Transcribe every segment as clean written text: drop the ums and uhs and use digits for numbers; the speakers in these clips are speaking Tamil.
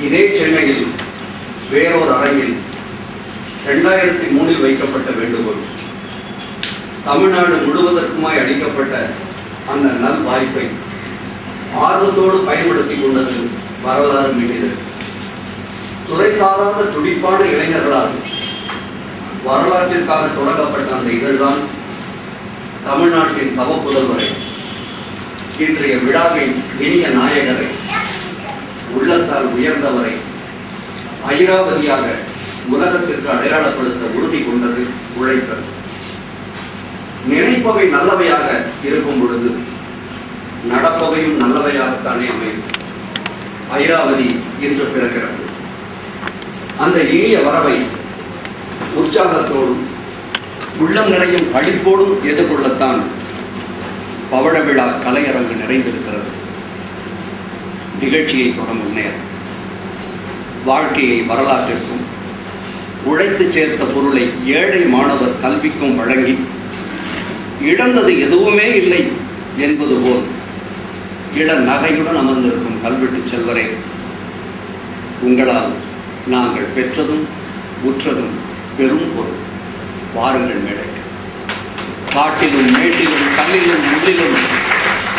இதே சென்னையில் வேறொரு அரங்கில் 2003 வைக்கப்பட்ட வேண்டுகோள் தமிழ்நாடு முழுவதற்குமாய் அளிக்கப்பட்ட அந்த நல் வாய்ப்பை ஆர்வத்தோடு பயன்படுத்திக் கொண்டது வரலாறு மீது துறை சாராத துடிப்பான இளைஞர்களால் வரலாற்றிற்காக தொடங்கப்பட்ட அந்த இதழ்தான் தமிழ்நாட்டின் தவ புதல்வரை, இன்றைய விழாவின் இனிய நாயகரை, உள்ளத்தால் உயர்ந்தவரை ஐராவதியாக உலகத்திற்கு அடையாளப்படுத்த உறுதி கொண்டது, உழைத்தது. நினைப்பவை நல்லவையாக இருக்கும் பொழுது நடப்பவையும் நல்லவையாகத்தானே அமையும். ஐராவதி இன்று பிறக்கிறது. அந்த இனிய வரவை உற்சாகத்தோடும் உள்ளம் நிறையும் களிப்போடும் எதிர்கொள்ளத்தான் பவழ விழா கலையரங்கு நிறைந்திருக்கிறது. நிகழ்ச்சியை தொடங்கும் நேரம் வாழ்க்கையை வரலாற்றிற்கும் உழைத்து சேர்த்த பொருளை ஏழை மாணவர் கல்விக்கும் வழங்கி இழந்தது எதுவுமே இல்லை என்பது போல் இள நகையுடன் அமர்ந்திருக்கும் கல்வெட்டு செல்வரே, உங்களால் நாங்கள் பெற்றதும் உற்றதும் பெரும் பொருள். வாருங்கள் மேடைக்கு. காட்டிலும் மேட்டிலும் கல்லிலும் முள்ளிலும்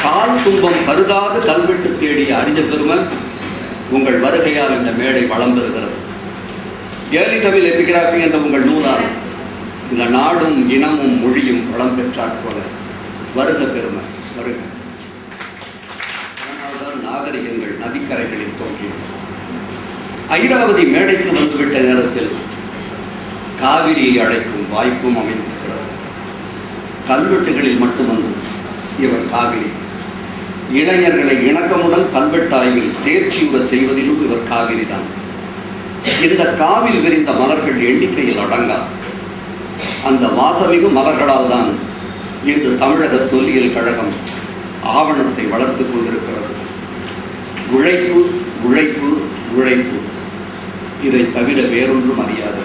கால் துன்பம் கருதாது கல்வெட்டு தேடிய அறிஞ பெருமன் உங்கள் வருகையால் இந்த மேடை வளம் பெறுகிறது. ஏர்லி தமிழ் எபிகிராபி என்ற உங்கள் நூலால் இந்த நாடும் இனமும் மொழியும் வளம் பெற்றாற் போல வருக பெருமை, வருக. அதனால்தான் நாகரிகங்கள் நதிக்கரைகளில் தோன்றின. ஐராவதி மேடைக்கு வந்துவிட்ட நேரத்தில் காவிரியை அழைக்கும் வாய்ப்பும் அமைந்திருக்கிறது. கல்வெட்டுகளில் மட்டுமன்று இவர் காவிரி. இளைஞர்களை இணக்கமுடன் கல்வெட்டாய்வில் தேர்ச்சியுறச் செய்வதிலும் இவர் காவிரி தான். இந்த காவில் விரிந்த மலர்கள் எண்ணிக்கையில் அடங்கா. அந்த வாசமிகு மலர்களால் தான் இன்று தமிழக தொல்லியல் கழகம் ஆவணத்தை வளர்த்துக் கொண்டிருக்கிறது. உழைப்பு, உழைப்பு, உழைப்பு, இதை தவிர வேறொன்றும் அறியாது.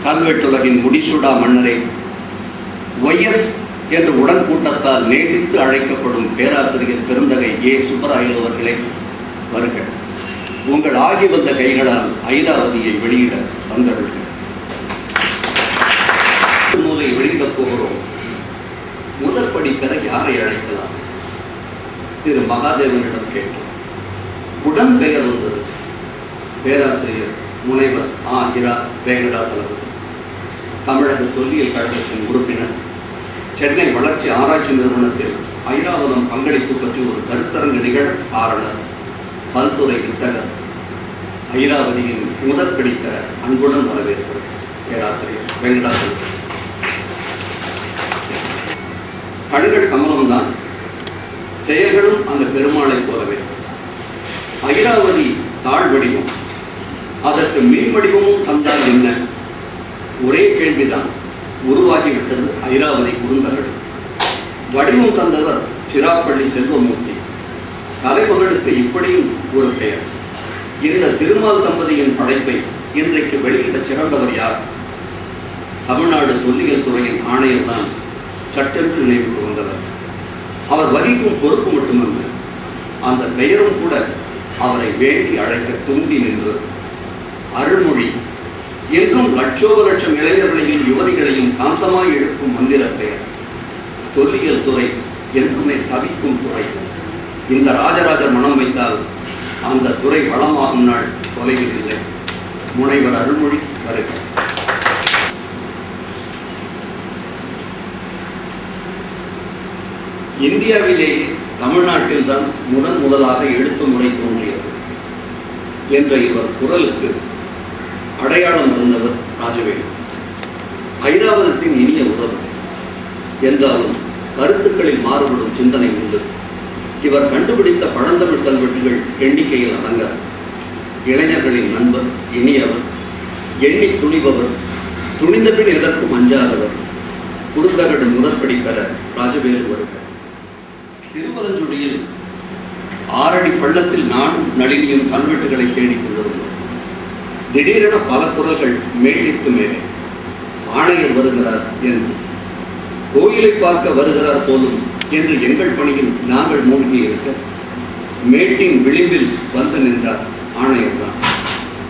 கல்வெட்டுலகின் முடிசூடா மன்னரை ஒய்எஸ் என்று உடன்கூட்டத்தால் நேசித்து அழைக்கப்படும் பேராசிரியர் பெருந்தகை ஏ. சுப்பராயலு அவர்களே, வருக. உங்கள் ஆகி வந்த கைகளால் ஐராவதியை வெளியிட வந்தவர்கள் நூலை வெளியிடப் போகிறோம். முதல் படி பெற யாரை அழைக்கலாம்? திரு மகாதேவனிடம் கேட்டோம். உடன் பெயர் வந்தது. பேராசிரியர் முனைவர் ஆ. இரா. வேங்கடாசலம், தமிழக தொல்லியல் கழகத்தின் உறுப்பினர், சென்னை வளர்ச்சி ஆராய்ச்சி நிறுவனத்தில் ஐராவதம் பங்களிப்பு பற்றி ஒரு கருத்தரங்கு நிகழ் ஆரணர், பல்துறை வித்தகர், ஐராவதியின் முதற் பிடித்த அன்புடன் வரவேற்கிறார் பேராசிரியர் வேங்கடாசலம். கண்கள் கமலம்தான், செயல்களும் அந்த பெருமாளை போலவே. ஐராவதி தாழ் வடிவம், அதற்கு மீன் வடிவமும் தந்தால் என்ன? ஒரே கேள்விதான். உருவாகிவிட்டது ஐராவதி குறுந்தகடு. வடிவம் தந்தவர் சிராப்பள்ளி செல்வமூர்த்தி. தலைமகளுக்கு இப்படியும் ஒரு பெயர். இந்த திருமால் தம்பதியின் படைப்பை இன்றைக்கு வெளியிட சிறந்தவர் யார்? தமிழ்நாடு தொல்லியல் துறையின் ஆணையர் தான் சட்டென்று நினைவுக்கு வந்தவர். அவர் வகிக்கும் பொறுப்பு மட்டுமல்ல, அந்த பெயரும் கூட அவரை வேண்டி அழைக்க துண்டி நின்றது. அருள்மொழி என்றும் லட்சோப லட்சம் இளைஞர்களையும் யுவதிகளையும் காந்தமாய் எழுப்பும் மந்திர பெயர். தொல்லியல் துறை என்றுமே தவிக்கும் துறை. இந்த ராஜராஜர் மனம் வைத்தால் அந்த துறை வளமாகும் நாள் தொலைவில் இல்லை. முனைவர் அருள்மொழி வருக. இந்தியாவிலேயே தமிழ்நாட்டில் தான் முதலாக எழுத்து முறை தோன்றியது என்ற இவர் குரலுக்கு அடையாளம் இருந்தவர் ராஜவேலு. ஐராவதத்தின் இனிய உறவு என்றாலும் கருத்துக்களில் மாறுபடும் சிந்தனை உண்டு. இவர் கண்டுபிடித்த பழந்தமிழ் கல்வெட்டுகள் எண்ணிக்கையில் அடங்க. இளைஞர்களின் நண்பர், இனியவர், எண்ணி துணிபவர், துணிந்த பின் எதற்கும் அஞ்சாதவர். குறுந்தகடு முதற்படி பெற ராஜவேலு வருக. திருவலஞ்சுடியில் 6 அடி பள்ளத்தில் நானும் நளினியும் கல்வெட்டுகளை தேடிக் கொண்டிருந்தோம். திடீரென பல குரல்கள் மேலிட்டு மேலே ஆணையர் வருகிறார் என்று, கோயிலை பார்க்க வருகிறார் போலும் என்று எங்கள் பணியில் நாங்கள் மூழ்கி இருக்க மேட்டின் விளிம்பில் வந்து நின்றார் ஆணையர் தான்.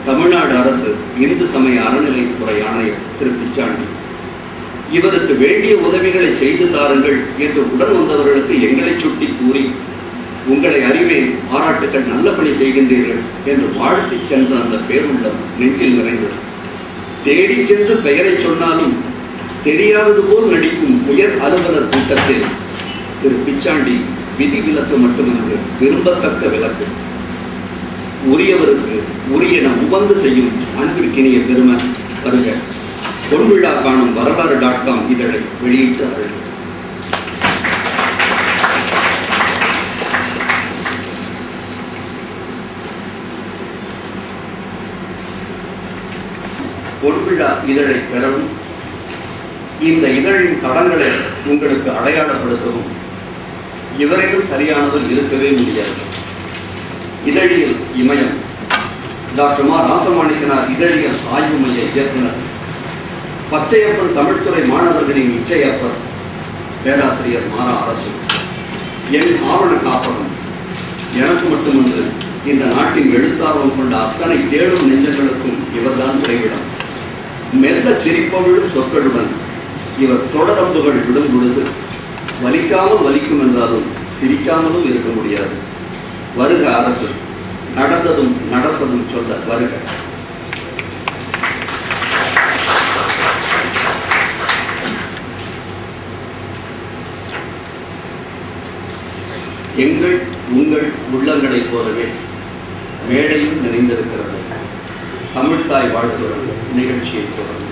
தமிழ்நாடு அரசு இந்து சமய அறநிலைத்துறை ஆணையர் திரு பிச்சாண்டி. இவருக்கு வேண்டிய உதவிகளை செய்து தாருங்கள் என்று உடன் வந்தவர்களுக்கு எங்களை சுட்டி கூறி, உங்களை அறிவேன், பாராட்டுக்கள், நல்ல பணி செய்கின்றீர்கள் என்று வாழ்த்தி சென்ற அந்த பேருள்ளம் நெஞ்சில் நிறைந்தது. தேடி சென்று பெயரை சொன்னாலும் தெரியாதது போல் நடிக்கும் உயர் அலுவலர் கூட்டத்தில் திரு பிச்சாண்டி விதி விலக்கு மட்டுமன்று விரும்பத்தக்க விலக்கு. உரியவருக்கு உரியன உபந்து செய்யும் அன்பிற்கினிய பெருமை வருக. பொன்விழா காணும் வரலாறு.com இதழை வெளியிட்டு அருள். பொன்விழா இதழை பெறவும், இந்த இதழின் தடங்களை உங்களுக்கு அடையாளப்படுத்தவும் இவரையும் சரியானவர் இருக்கவே முடியாது. இதழியல் இமயம் டாக்டர் மா ராசமாணிக்கனார் இதழியல் ஆய்வு மைய இயக்குனர், பச்சையப்பன் தமிழ்துறை மாணவர்களின் இச்சையப்பர் பேராசிரியர் மாரா அரசு, என் ஆவண காப்பகம், எனக்கு மட்டுமன்று இந்த நாட்டின் எழுத்தார்வம் கொண்ட அத்தனை தேடும் நெஞ்சங்களுக்கும் இவர்தான் உறைவிடம். மெல்ல சிரிப்பவிழும் சொற்களுடன் இவர் தொடரம்புகள் விடும் பொழுது வலிக்காமல் வலிக்கும் என்றாலும் சிரிக்காமலும் இருக்க முடியாது. வருக அரசு, நடந்ததும் நடப்பதும் சொல்ல வருக. எங்கள் உங்கள் உள்ளங்களைப் போலவே மேடையும் நிறைந்திருக்கிறது. தமிழ்தாய் வாழ்த்துடன் நிகழ்ச்சியை தொடர்ந்து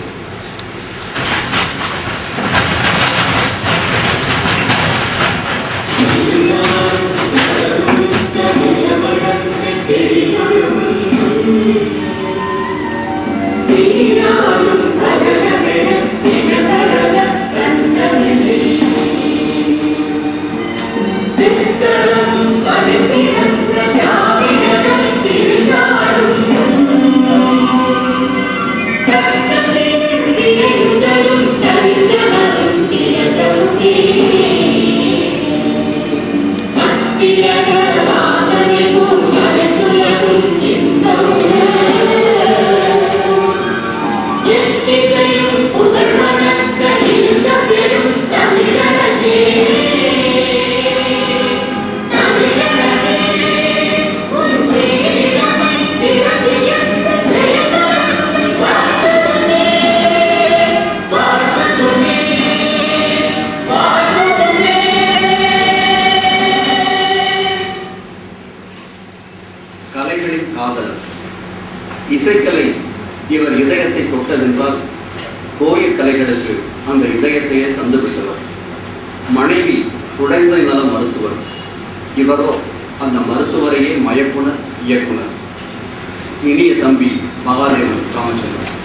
இசைக்கலை இவர் இதயத்தை தொட்டதென்றால் கோயில் கலைகளுக்கு அந்த இதயத்தையே தந்துவிட்டவர். மனைவி குழந்தை நல மருத்துவர், இவரோ அந்த மருத்துவரையே மயக்குனர், இயக்குனர். இனிய தம்பி மகாதேவன் ராமச்சந்திரன்.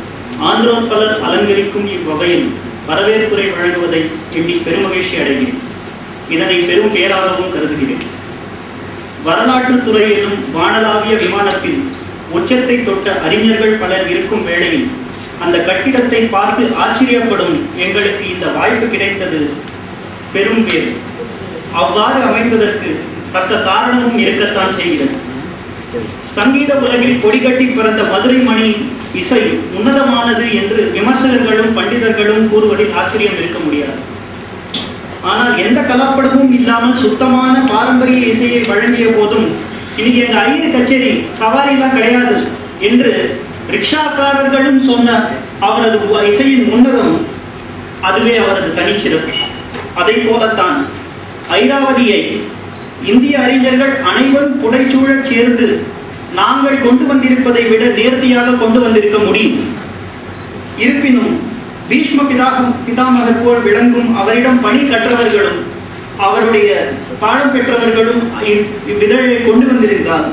ஆன்றோர் பலர் அலங்கரிக்கும் இவ்வகையில் வரவேற்புரை வழங்குவதை எண்ணி பெருமகிழ்ச்சி அடைகிறேன். இதனை பெரும் பேராகவும் கருதுகிறேன். வரலாற்றுத் துறை எனும் வானளாவிய விமானத்தில் உச்சத்தை தொட்ட அறிஞர்கள் பலர் இருக்கும் வேளையில் அந்த கட்டிடத்தை பார்த்து ஆச்சரியப்படும் எங்களுக்கு இந்த வாய்ப்பு கிடைத்தது பெரும் பேர். அவ்வாறு அமைந்ததற்கு தக்க காரணமும் இருக்கத்தான் செய்கிறது. சங்கீத உலகில் கொடிகட்டி பிறந்த மதுரை மணி இசை உன்னதமானது என்று விமர்சகர்களும் பண்டிதர்களும் கூறுவதில் ஆச்சரியம் இருக்க முடியாது. ஆனால் எந்த கலப்படமும் இல்லாமல் சுத்தமான பாரம்பரிய இசையை வழங்கிய போதும் இன்னைக்கு எங்க ஐயர் கச்சேரி சவாரிலாம் கிடையாது என்று ரிக்ஷாக்காரர்களும் சொன்ன அவரது இசையின் உன்னதம் அதுவே அவரது தனிச்சிறப்பு. அதை போலத்தான் ஐராவதியை இந்திய அறிஞர்கள் அனைவரும் புடைச்சூழச் சேர்ந்து நாங்கள் கொண்டு வந்திருப்பதை விட நேர்த்தியாக கொண்டு வந்திருக்க முடியும். இருப்பினும் பீஷ்ம பிதாமகர் போல் விளங்கும் அவரிடம் பணி கற்றவர்களும் அவருடைய பாடம் பெற்றவர்களும் இவ்விதழை கொண்டு வந்திருந்தால்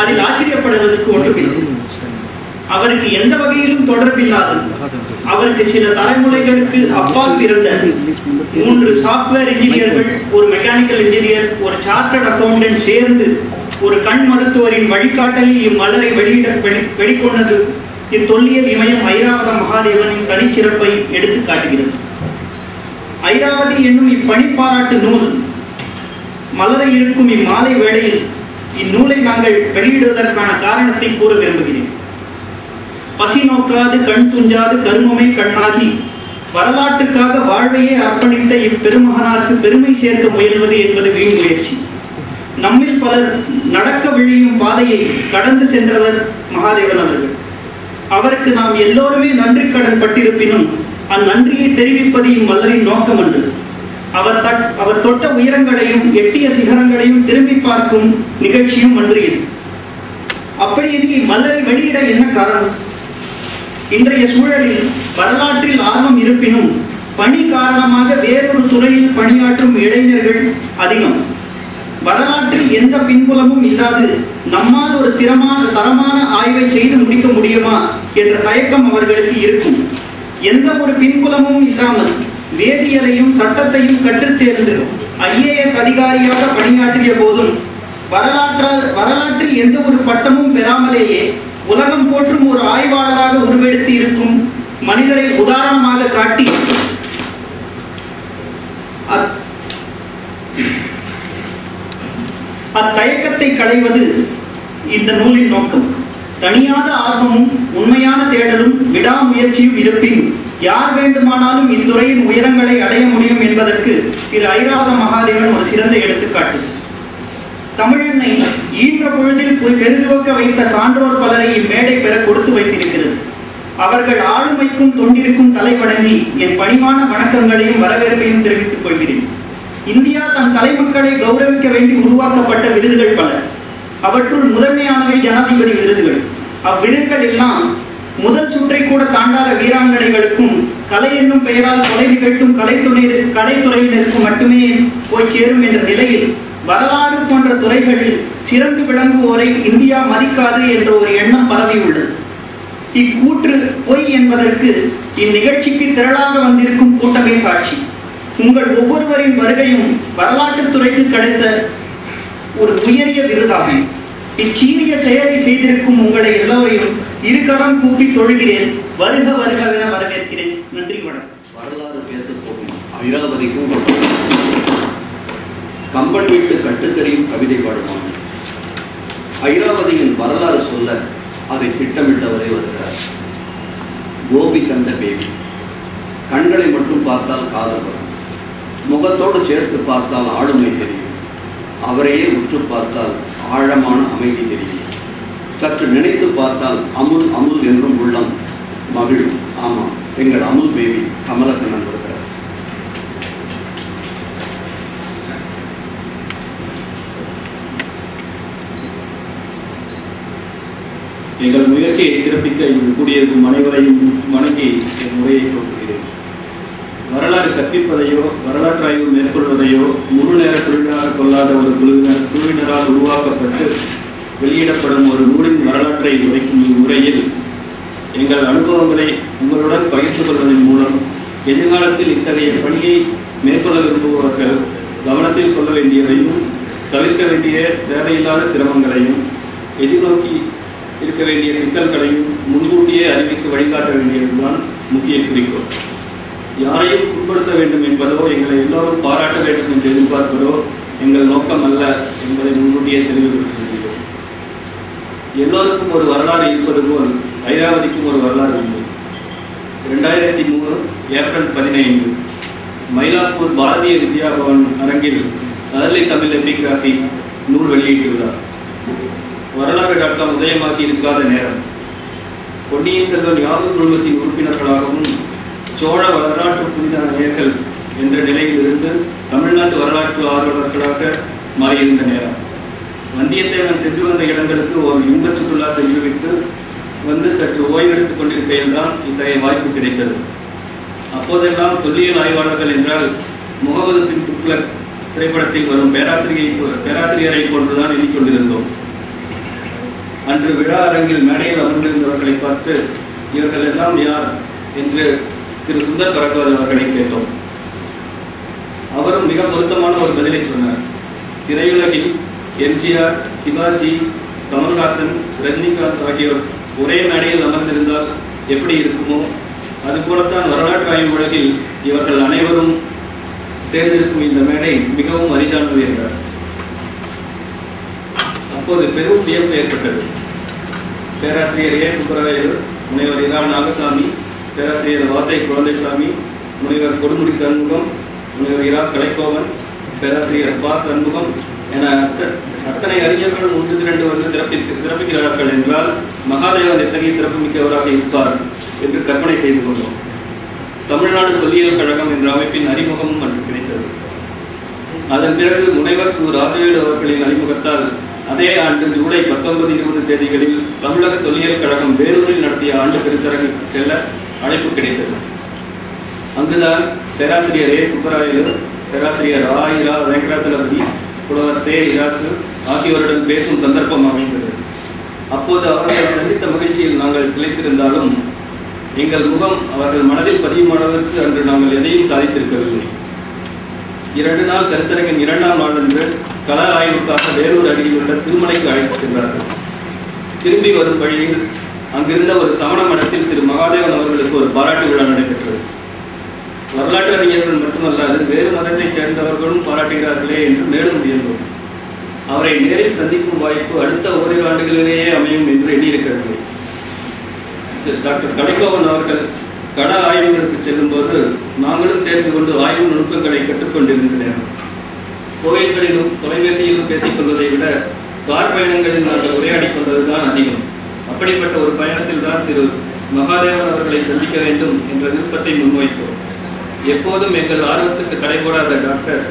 அதில் ஆச்சரியப்படுவதற்கு ஒன்றுமில்லை. அவருக்கு எந்த வகையிலும் தொடர்பில்லாது அவருக்கு சில தலைமுறைகளுக்கு அப்பால் பிறந்த 3 சாப்ட்வேர் இன்ஜினியர்கள், ஒரு மெக்கானிக்கல் இன்ஜினியர், ஒரு சார்ட்டர்ட் அக்கவுண்டன்ட் சேர்ந்து ஒரு கண் மருத்துவரின் வழிகாட்டலில் இம்மலரை வெளிக்கொண்டது இத்தொல்லியல் இமயம் ஐராவத மகாதேவனின் தனிச்சிறப்பை எடுத்து காட்டுகிறது. ஐராவதி என்னும் இப்பணிப்பாராட்டு நூல் மலர இருக்கும் இம்மாலை வேளையில் இந்நூலை நாங்கள் வெளியிடுவதற்கான காரணத்தை கூற விரும்புகிறேன். பசி நோக்காது கண் துஞ்சாது கருமமை கண்ணாகி வரலாற்றுக்காக வாழ்வையே அர்ப்பணித்த இப்பெருமகனாருக்கு பெருமை சேர்க்க முயல்வது என்பது வீண் முயற்சி. நம்மில் பலர் நடக்க விழியும் பாதையை கடந்து சென்றவர் மகாதேவன் அவர்கள். அவருக்கு நாம் எல்லோருமே நன்றி கடன் பட்டிருப்பினும் அந்நன்றியை தெரிவிப்பது இம்மலரின் நோக்கம் அன்று. அவர் தொட்ட உயரங்களையும் எட்டிய சிகரங்களையும் திரும்பி பார்க்கும் நிகழ்ச்சியும் அன்று இது. அப்படி இங்கே மலரை வெளியிட என்ன காரணம்? இன்றைய சூழலில் வரலாற்றில் ஆர்வம் இருப்பினும் பணி காரணமாக வேறொரு துறையில் பணியாற்றும் இளைஞர்கள் அதிகம். வரலாற்றில் எந்த பின்புலமும் இல்லாது நம்மால் ஒரு தரமான ஆய்வை செய்து முடிக்க முடியுமா என்ற தயக்கம் அவர்களுக்கு இருக்கும். எந்த ஒரு பின்புலமும் இல்லாமல் வேதியியலையும் சட்டத்தையும் கற்றுத் தேர்ந்து IAS அதிகாரியாக பணியாற்றிய போதும் வரலாற்றில் எந்த ஒரு பட்டமும் பெறாமலேயே உலகம் போற்றும் ஒரு ஆய்வாளராக உருவெடுத்து இருக்கும் மனிதரை உதாரணமாக காட்டி அத்தயக்கத்தை களைவது இந்த நூலின் நோக்கம். தனியாத ஆர்வமும் உண்மையான தேடலும் விடாமுயற்சியும் இருப்பின் யார் வேண்டுமானாலும் இத்துறையின் உயரங்களை அடைய முடியும் என்பதற்கு திரு ஐராவத மகாதேவன் ஒரு சிறந்த எடுத்துக்காட்டு. தமிழெண்ணை ஈன்ற பொழுதில் பெருதுவக்க வைத்த சான்றோர் பலரை இம்மேடை பெற கொடுத்து வைத்திருக்கிறது. அவர்கள் ஆளுமைக்கும் தொண்டிற்கும் தலைவணங்கி என் பணிவான வணக்கங்களையும் வரவேற்பையும் தெரிவித்துக் கொள்கிறேன். இந்தியா தன் தலைமக்களை கௌரவிக்க வேண்டி உருவாக்கப்பட்ட விருதுகள் பல. அவற்றுள் முதன்மையானவை ஜனாதிபதி விருதுகள். அவ்விருதுகள் எல்லாம் முதல் சுற்றை கூட தாண்டாத வீராங்கனைகளுக்கும் கலை என்னும் பெயரால் கொலை நிகழ்த்தும் கலைத்துறையினருக்கும் மட்டுமே போய் சேரும் என்ற நிலையில் வரலாறு போன்ற துறைகளில் சிறந்து விளங்குவோரை இந்தியா மதிக்காது என்ற ஒரு எண்ணம் பரவியுள்ளது. இக்கூற்று பொய் என்பதற்கு இந்நிகழ்ச்சிக்கு திரளாக வந்திருக்கும் கூட்டமே சாட்சி. உங்கள் ஒவ்வொருவரின் வருகையும் வரலாற்று துறைக்கு கிடைத்த ஒரு உயரிய விருதாகும். இச்சீரிய செயலை செய்திருக்கும் உங்களை எல்லோரையும் இருகரம் கூப்பி தொழுகிறேன். வருக வருகவென வரவேற்கிறேன். நன்றி, வணக்கம். வரலாறு பேச போகும் ஐராவதிக்கும் கம்பன் வீட்டு கட்டுத்தறியும் கவிதை பாடுவான். ஐராவதியின் வரலாறு சொல்ல அதை திட்டமிட்டவரே வருகிறார். கோபி கந்த பேபி. கண்களை மட்டும் பார்த்தால் காதல் வரும், முகத்தோடு சேர்த்து பார்த்தால் ஆளுமை தெரியும், அவரையே உற்று பார்த்தால் ஆழமான அமைதி தெரியும், சற்று நினைத்து பார்த்தால் அமுல் அமுல் என்றும் உள்ளம் மகிழும். ஆமா, எங்கள் அமுல் பேபி கமலக்கண்ணன் வருகிறார். எங்கள் முயற்சியை சிறப்பிக்க இங்கு கூடியிருக்கும் அனைவரையும் வணங்கி என் முறையை தோற்றுகிறேன். வரலாறு கற்பிப்பதையோ வரலாற்று ஆய்வு மேற்கொள்வதையோ முழு நேர தொழிலாக கொள்ளாத ஒரு குழுவினரால் உருவாக்கப்பட்டு வெளியிடப்படும் ஒரு நூலின் வரலாற்றை உரைக்கும் இவ்வுரையில் எங்கள் அனுபவங்களை உங்களுடன் பகிர்ந்து கொள்வதன் மூலம் எதிர்காலத்தில் இத்தகைய பணியை மேற்கொள்ள விரும்புபவர்கள் கவனத்தில் கொள்ள வேண்டியவையும் தவிர்க்க வேண்டிய தேவையில்லாத சிரமங்களையும் எதிர்நோக்கி இருக்க வேண்டிய சிக்கல்களையும் முன்கூட்டியே அறிவித்து வழிகாட்ட வேண்டியதுதான் முக்கிய குறிக்கோள். யாரையும் புண்படுத்த வேண்டும் என்பதோ எங்களை எல்லோரும் பாராட்ட வேண்டும் என்று எதிர்பார்ப்பதோ எங்கள் நோக்கம் அல்ல என்பதை முன்கூட்டியே தெளிவுபடுத்துகிறோம். எல்லோருக்கும் ஒரு வரலாறு இருப்பது போல் ஐராவதிக்கும் ஒரு வரலாறு உண்டு. 2003 ஏப்ரல் 15 மயிலாப்பூர் பாரதிய வித்யா பவன் அரங்கில் அர்லி தமிழ் எபிகிராபி நூல் வெளியிட்டுள்ளார். வரலாறு.com உதயமாக்கி இருக்காத நேரம். பொன்னியின் செல்வன் யாதூர் குழுமத்தின் உறுப்பினர்களாகவும் சோழ வரலாற்று புனித நேயர்கள் என்ற நிலையில் இருந்து தமிழ்நாட்டு வரலாற்று ஆர்வலர்களாக மாறியிருந்த நேரம். வந்தியத்தேவன் சென்று வந்த இடங்களுக்கு ஒரு இன்ப சுற்றுலா சென்றுவிட்டு வந்து சற்று ஓய்வெடுத்துக் கொண்டிருக்கையில் தான் இத்தகைய வாய்ப்பு கிடைத்தது. அப்போதெல்லாம் தொல்லியல் ஆய்வாளர்கள் என்றால் முகமது பின் துக்ளக் திரைப்படத்தில் வரும் பேராசிரியரை போன்றுதான் எண்ணிக்கொண்டிருந்தோம். அன்று விழா அரங்கில் மேடையில் அமர்ந்திருந்தவர்களை பார்த்து இவர்கள் எல்லாம் யார் என்று திரு சுந்தர் பரத்வாஜ் அவர்களை கேட்டோம். அவரும் மிக பொருத்தமான ஒரு பதிலை சொன்னார். திரையுலகில் எம்ஜிஆர், சிவாஜி, கமல்ஹாசன், ரஜினிகாந்த் ஆகியோர் ஒரே மேடையில் அமர்ந்திருந்தால் எப்படி இருக்குமோ அதுபோலத்தான் வரலாற்று ஆய்வு உலகில் இவர்கள் அனைவரும் சேர்ந்திருக்கும் இந்த மேடை மிகவும் அரிதானது என்றார். அப்போது பெரும் வியப்பு ஏற்பட்டது. பேராசிரியர் ஏ. சுப்பராயர், முனைவர் இரா. நாகசாமி, பேராசிரியர் வாசை குழந்தைசாமி, முனைவர் கொடுமுடி சண்முகம், முனைவர் இரா. கலைக்கோவன், பேராசிரியர் பா. சண்முகம் என அத்தனை அறிஞர்கள் ஒன்று திரண்டு வந்து சிறப்பிக்கிறார்கள் என்றால் மகாதேவன் எத்தகைய சிறப்புமிக்கவராக இருப்பார் என்று கற்பனை செய்து கொண்டோம். தமிழ்நாடு தொல்லியல் கழகம் என்ற அமைப்பின் அறிமுகமும் அன்று கிடைத்தது. அதன் பிறகு முனைவர் சு. ராஜவேலு அவர்களின் அறிமுகத்தால் அதே ஆண்டு ஜூலை 19, 20 தேதிகளில் தமிழக தொல்லியல் கழகம் வேலூரில் நடத்திய ஆண்டு கருத்தரங்குக்கு செல்ல அழைப்பு கிடைத்தது. அங்குதான் பேராசிரியர் ஏ. சுப்பராயலு, பேராசிரியர் ஆ. இரா. வெங்கடாச்சலபதி, புலவர் சே. இராசு ஆகியோருடன் பேசும் சந்தர்ப்பம் அமைந்தது. அப்போது அவர்களை சந்தித்த மகிழ்ச்சியில் நாங்கள் திளைத்திருந்தாலும் எங்கள் முகம் அவர்கள் மனதில் பதியும் அளவிற்கு அன்று நாங்கள் எதையும் சாதித்திருக்கவில்லை. 2 நாள் கருத்தரங்கின் 2ஆம் நாளன்று கள ஆய்வுக்காக வேலூர் அருகில் உள்ள திருமலைக்கு அழைத்துச் சென்றார்கள். திரும்பி வரும் வழியில் அங்கிருந்த ஒரு சமண மடத்தில் திரு மகாதேவன் அவர்களுக்கு ஒரு பாராட்டு விழா நடைபெற்றது. வரலாற்று அறிஞர்கள் மட்டுமல்லாது வேறு மதத்தைச் சேர்ந்தவர்களும் பாராட்டுகிறார்களே என்று மேலும் வியந்தோம். அவரை நேரில் சந்திக்கும் வாய்ப்பு அடுத்த ஓரிரு ஆண்டுகளிலேயே அமையும் என்று எண்ணியிருக்கவில்லை. டாக்டர் கலைக்கோவன் அவர்கள் கள ஆய்வுகளுக்கு செல்லும் போது நாங்களும் சேர்ந்து கொண்டு ஆய்வு நுணுக்கங்களை கற்றுக்கொண்டிருந்தனர். கோயில்களிலும் தொலைபேசியிலும் பேசிக் கொள்வதை விட கார் பயணங்களில் நாங்கள் உரையாடிக் கொண்டதுதான் அதிகம். அப்படிப்பட்ட ஒரு பயணத்தில் தான் திரு மகாதேவன் அவர்களை சந்திக்க வேண்டும் என்ற விருப்பத்தை முன்வைத்தோம். எப்போதும் எங்கள் ஆர்வத்துக்கு கடைபோடாத டாக்டர்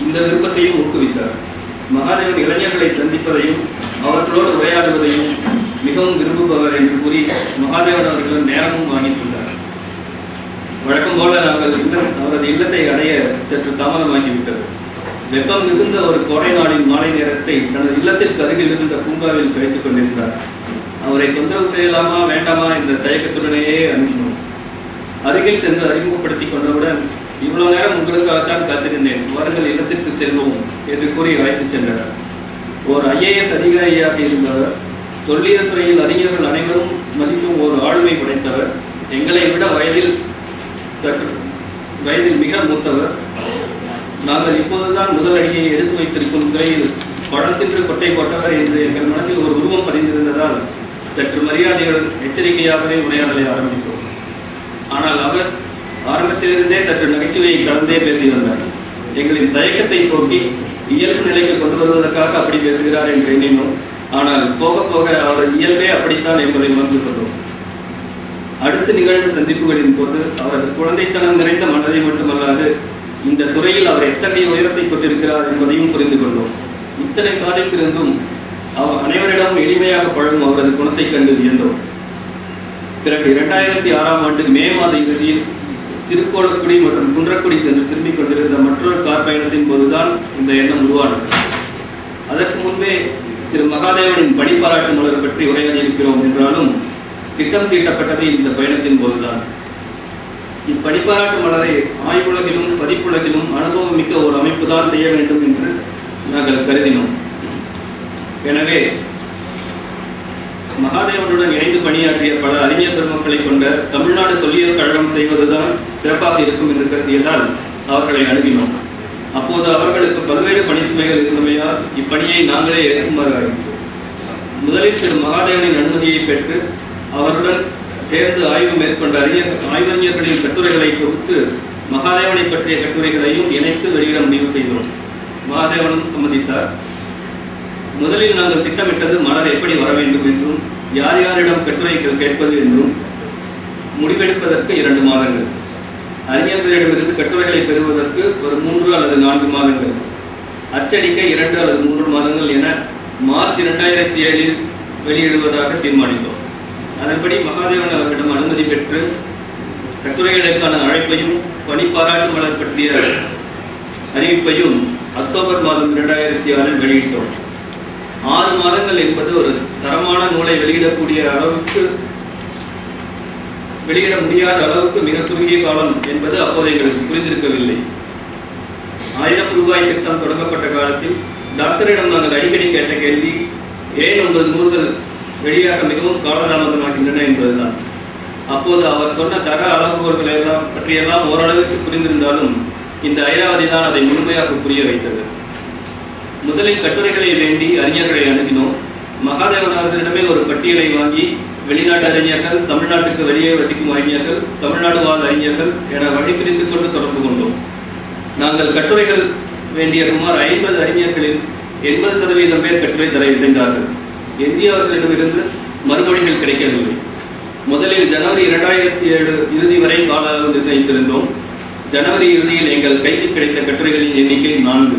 இந்த விருப்பத்தையும் ஊக்குவித்தார். மகாதேவன் இளைஞர்களை சந்திப்பதையும் அவர்களோடு உரையாடுவதையும் மிகவும் விரும்புபவர் என்று கூறி மகாதேவன் அவர்களும் நேரமும் வாங்கியிருந்தார். வழக்கம் போல நாங்கள் அவரது இல்லத்தை அடைய சற்று தாமதமாகிவிட்டது. வெப்பம் மிகுந்த ஒரு கோடை நாளின் மாலை நேரத்தை தனது இல்லத்திற்கு அருகில் இருந்த பூங்காவில் கழித்துக் கொண்டிருந்தார். அவரை தொந்தரவு செய்யலாமா வேண்டாமா என்ற தயக்கத்துடனேயே அணுகினோம். அருகில் சென்று அறிமுகப்படுத்திக் கொண்டவுடன், இவ்வளவு நேரம் உங்களுக்காகத்தான் காத்திருந்தேன், வாருங்கள் இல்லத்திற்கு செல்வோம் என்று கூறி அழைத்துச் சென்றார். ஓர் IAS அதிகாரியாக இருந்தவர், தொல்லியல் துறையில் அறிஞர்கள் அனைவரும் மதிக்கும் ஒரு ஆளுமை படைத்தவர், எங்களை விட வயதில் மிக மூத்தவர். நாங்கள் இப்போதுதான் முதல் அடியை எடுத்து வைத்திருக்கும் துறையில் படத்திற்கு கொட்டை போட்டவர் என்று எங்கள் மனதில் ஒரு உருவம் பதிந்திருந்ததால் சற்று மரியாதையுடன் எச்சரிக்கையாகவே உரையாடலை ஆரம்பித்தோம். ஆனால் அவர் ஆரம்பத்திலிருந்தே சற்று நகைச்சுவையை கலந்தே பேசி வந்தார். எங்களின் தயக்கத்தை போக்கி இயல்பு நிலைக்கு கொண்டு வருவதற்காக அப்படி பேசுகிறார் என்று எண்ணினோம். ஆனால் போக போக அவர் இயல்பே அப்படித்தான் என்பதை உணர்ந்து கொண்டோம். அடுத்த நிகழ்ந்த சந்திப்புகளின் போது அவரது குழந்தைத்தனம் நிறைந்த மனதை மட்டுமல்லாது இந்த துறையில் அவர் எத்தகைய உயரத்தை கொண்டிருக்கிறார் என்பதையும் புரிந்து கொண்டோம். இத்தனை சாதித்திருந்தும் அவர் அனைவரிடமும் எளிமையாக பழகும் அவரது குணத்தை கண்டு வியந்தோம். பிறகு 2006ஆம் ஆண்டு மே மாத இறுதியில் திருக்கோளக்குடி மற்றும் குன்றக்குடி சென்று திரும்பிக் கொண்டிருந்த மற்றொரு கார் பயணத்தின் போதுதான் இந்த எண்ணம் உருவானது. அதற்கு முன்பே திரு மகாதேவனின் பணிப்பாராட்டு மலர் பற்றி உரையாடியிருக்கிறோம் என்றாலும் திட்டம் தீட்டப்பட்டது இந்த பயணத்தின் போதுதான். இப்பணிப்பாராட்டு மலரை ஆய்வுலகிலும் பதிப்புலகிலும் அனுபவம் மிக்க ஒரு அமைப்பு தான் செய்ய வேண்டும் என்று நாங்கள் கருதினோம். எனவே மகாதேவனுடன் இணைந்து பணியாற்றிய பல அறிஞர் பெருமக்களை கொண்ட தமிழ்நாடு தொல்லியல் கழகம் செய்வதுதான் சிறப்பாக இருக்கும் என்று கருதியதால் அவர்களை அணுகினோம். அப்போது அவர்களுக்கு பல்வேறு பணிச்சுமைகள் இருந்தமையால் இப்பணியை நாங்களே ஏற்குமாறு அறிவித்தோம். முதலில் திரு மகாதேவனின் அனுமதியை பெற்று அவருடன் சேர்ந்து ஆய்வு மேற்கொண்ட ஆய்வறிஞர்களின் கட்டுரைகளை தொகுத்து மகாதேவனை பற்றிய கட்டுரைகளையும் இணைத்து வெளியிட முடிவு செய்தோம். மகாதேவனும் சம்மதித்தார். முதலில் நாங்கள் திட்டமிட்டது மலர் எப்படி வர வேண்டும் என்றும் யார் யாரிடம் கட்டுரைகள் கேட்பது என்றும் முடிவெடுப்பதற்கு 2 மாதங்கள், அறிஞர்களிடமிருந்து கட்டுரைகளை பெறுவதற்கு ஒரு 3 அல்லது 4 மாதங்கள், அச்சடிக்க 2 அல்லது 3 மாதங்கள் என மார்ச் 2007 வெளியிடுவதாக தீர்மானித்தோம். அதன்படி மகாதேவன் அவர்களிடம் அனுமதி பெற்று கட்டுரைகளுக்கான அழைப்பையும் பணிப்பாராட்டு மலர் பற்றிய அறிவிப்பையும் அக்டோபர் மாதம் 2006 வெளியிட்டோம். 6 மாதங்கள் என்பது ஒரு தரமான நூலை வெளியிட முடியாத அளவுக்கு மிக குறுகிய காலம் என்பது அப்போது எங்களுக்கு புரிந்திருக்கவில்லை. 1000 ரூபாய் திட்டம் தொடங்கப்பட்ட காலத்தில் டாக்டரிடம் நாங்கள் அடிக்கடி கேட்ட கேள்வி, ஏன் உங்கள் நூல்கள் வெளியாக மிகவும் காலதாமதமாகின்றன என்பதுதான். அப்போது அவர் சொன்ன தர அளவுகோல்களை பற்றியெல்லாம் ஓரளவுக்கு புரிந்திருந்தாலும் இந்த ஐராவதி தான் அதை முழுமையாக புரிய வைத்தது. முதலில் கட்டுரைகளை வேண்டி அறிஞர்களை அணுகினோம். மகாதேவன் அவர்களிடமே ஒரு பட்டியலை வாங்கி வெளிநாட்டு அறிஞர்கள், தமிழ்நாட்டுக்கு வெளியே வசிக்கும் அறிஞர்கள், தமிழ்நாடு வாழ் அறிஞர்கள் என வழி பிரிந்து கொண்டு தொடர்பு கொண்டோம். நாங்கள் கட்டுரைகள் வேண்டிய சுமார் 50 அறிஞர்களில் 80% பேர் கட்டுரை தர இசைந்தார்கள். எஞ்சியவர்களிடமிருந்து மறுமொழிகள் கிடைக்கவில்லை. முதலில் ஜனவரி 2007 இறுதி வரை கால அளவு நிர்ணயித்திருந்தோம். ஜனவரி இறுதியில் எங்கள் கைக்கு கிடைத்த கட்டுரைகளின் எண்ணிக்கை 4.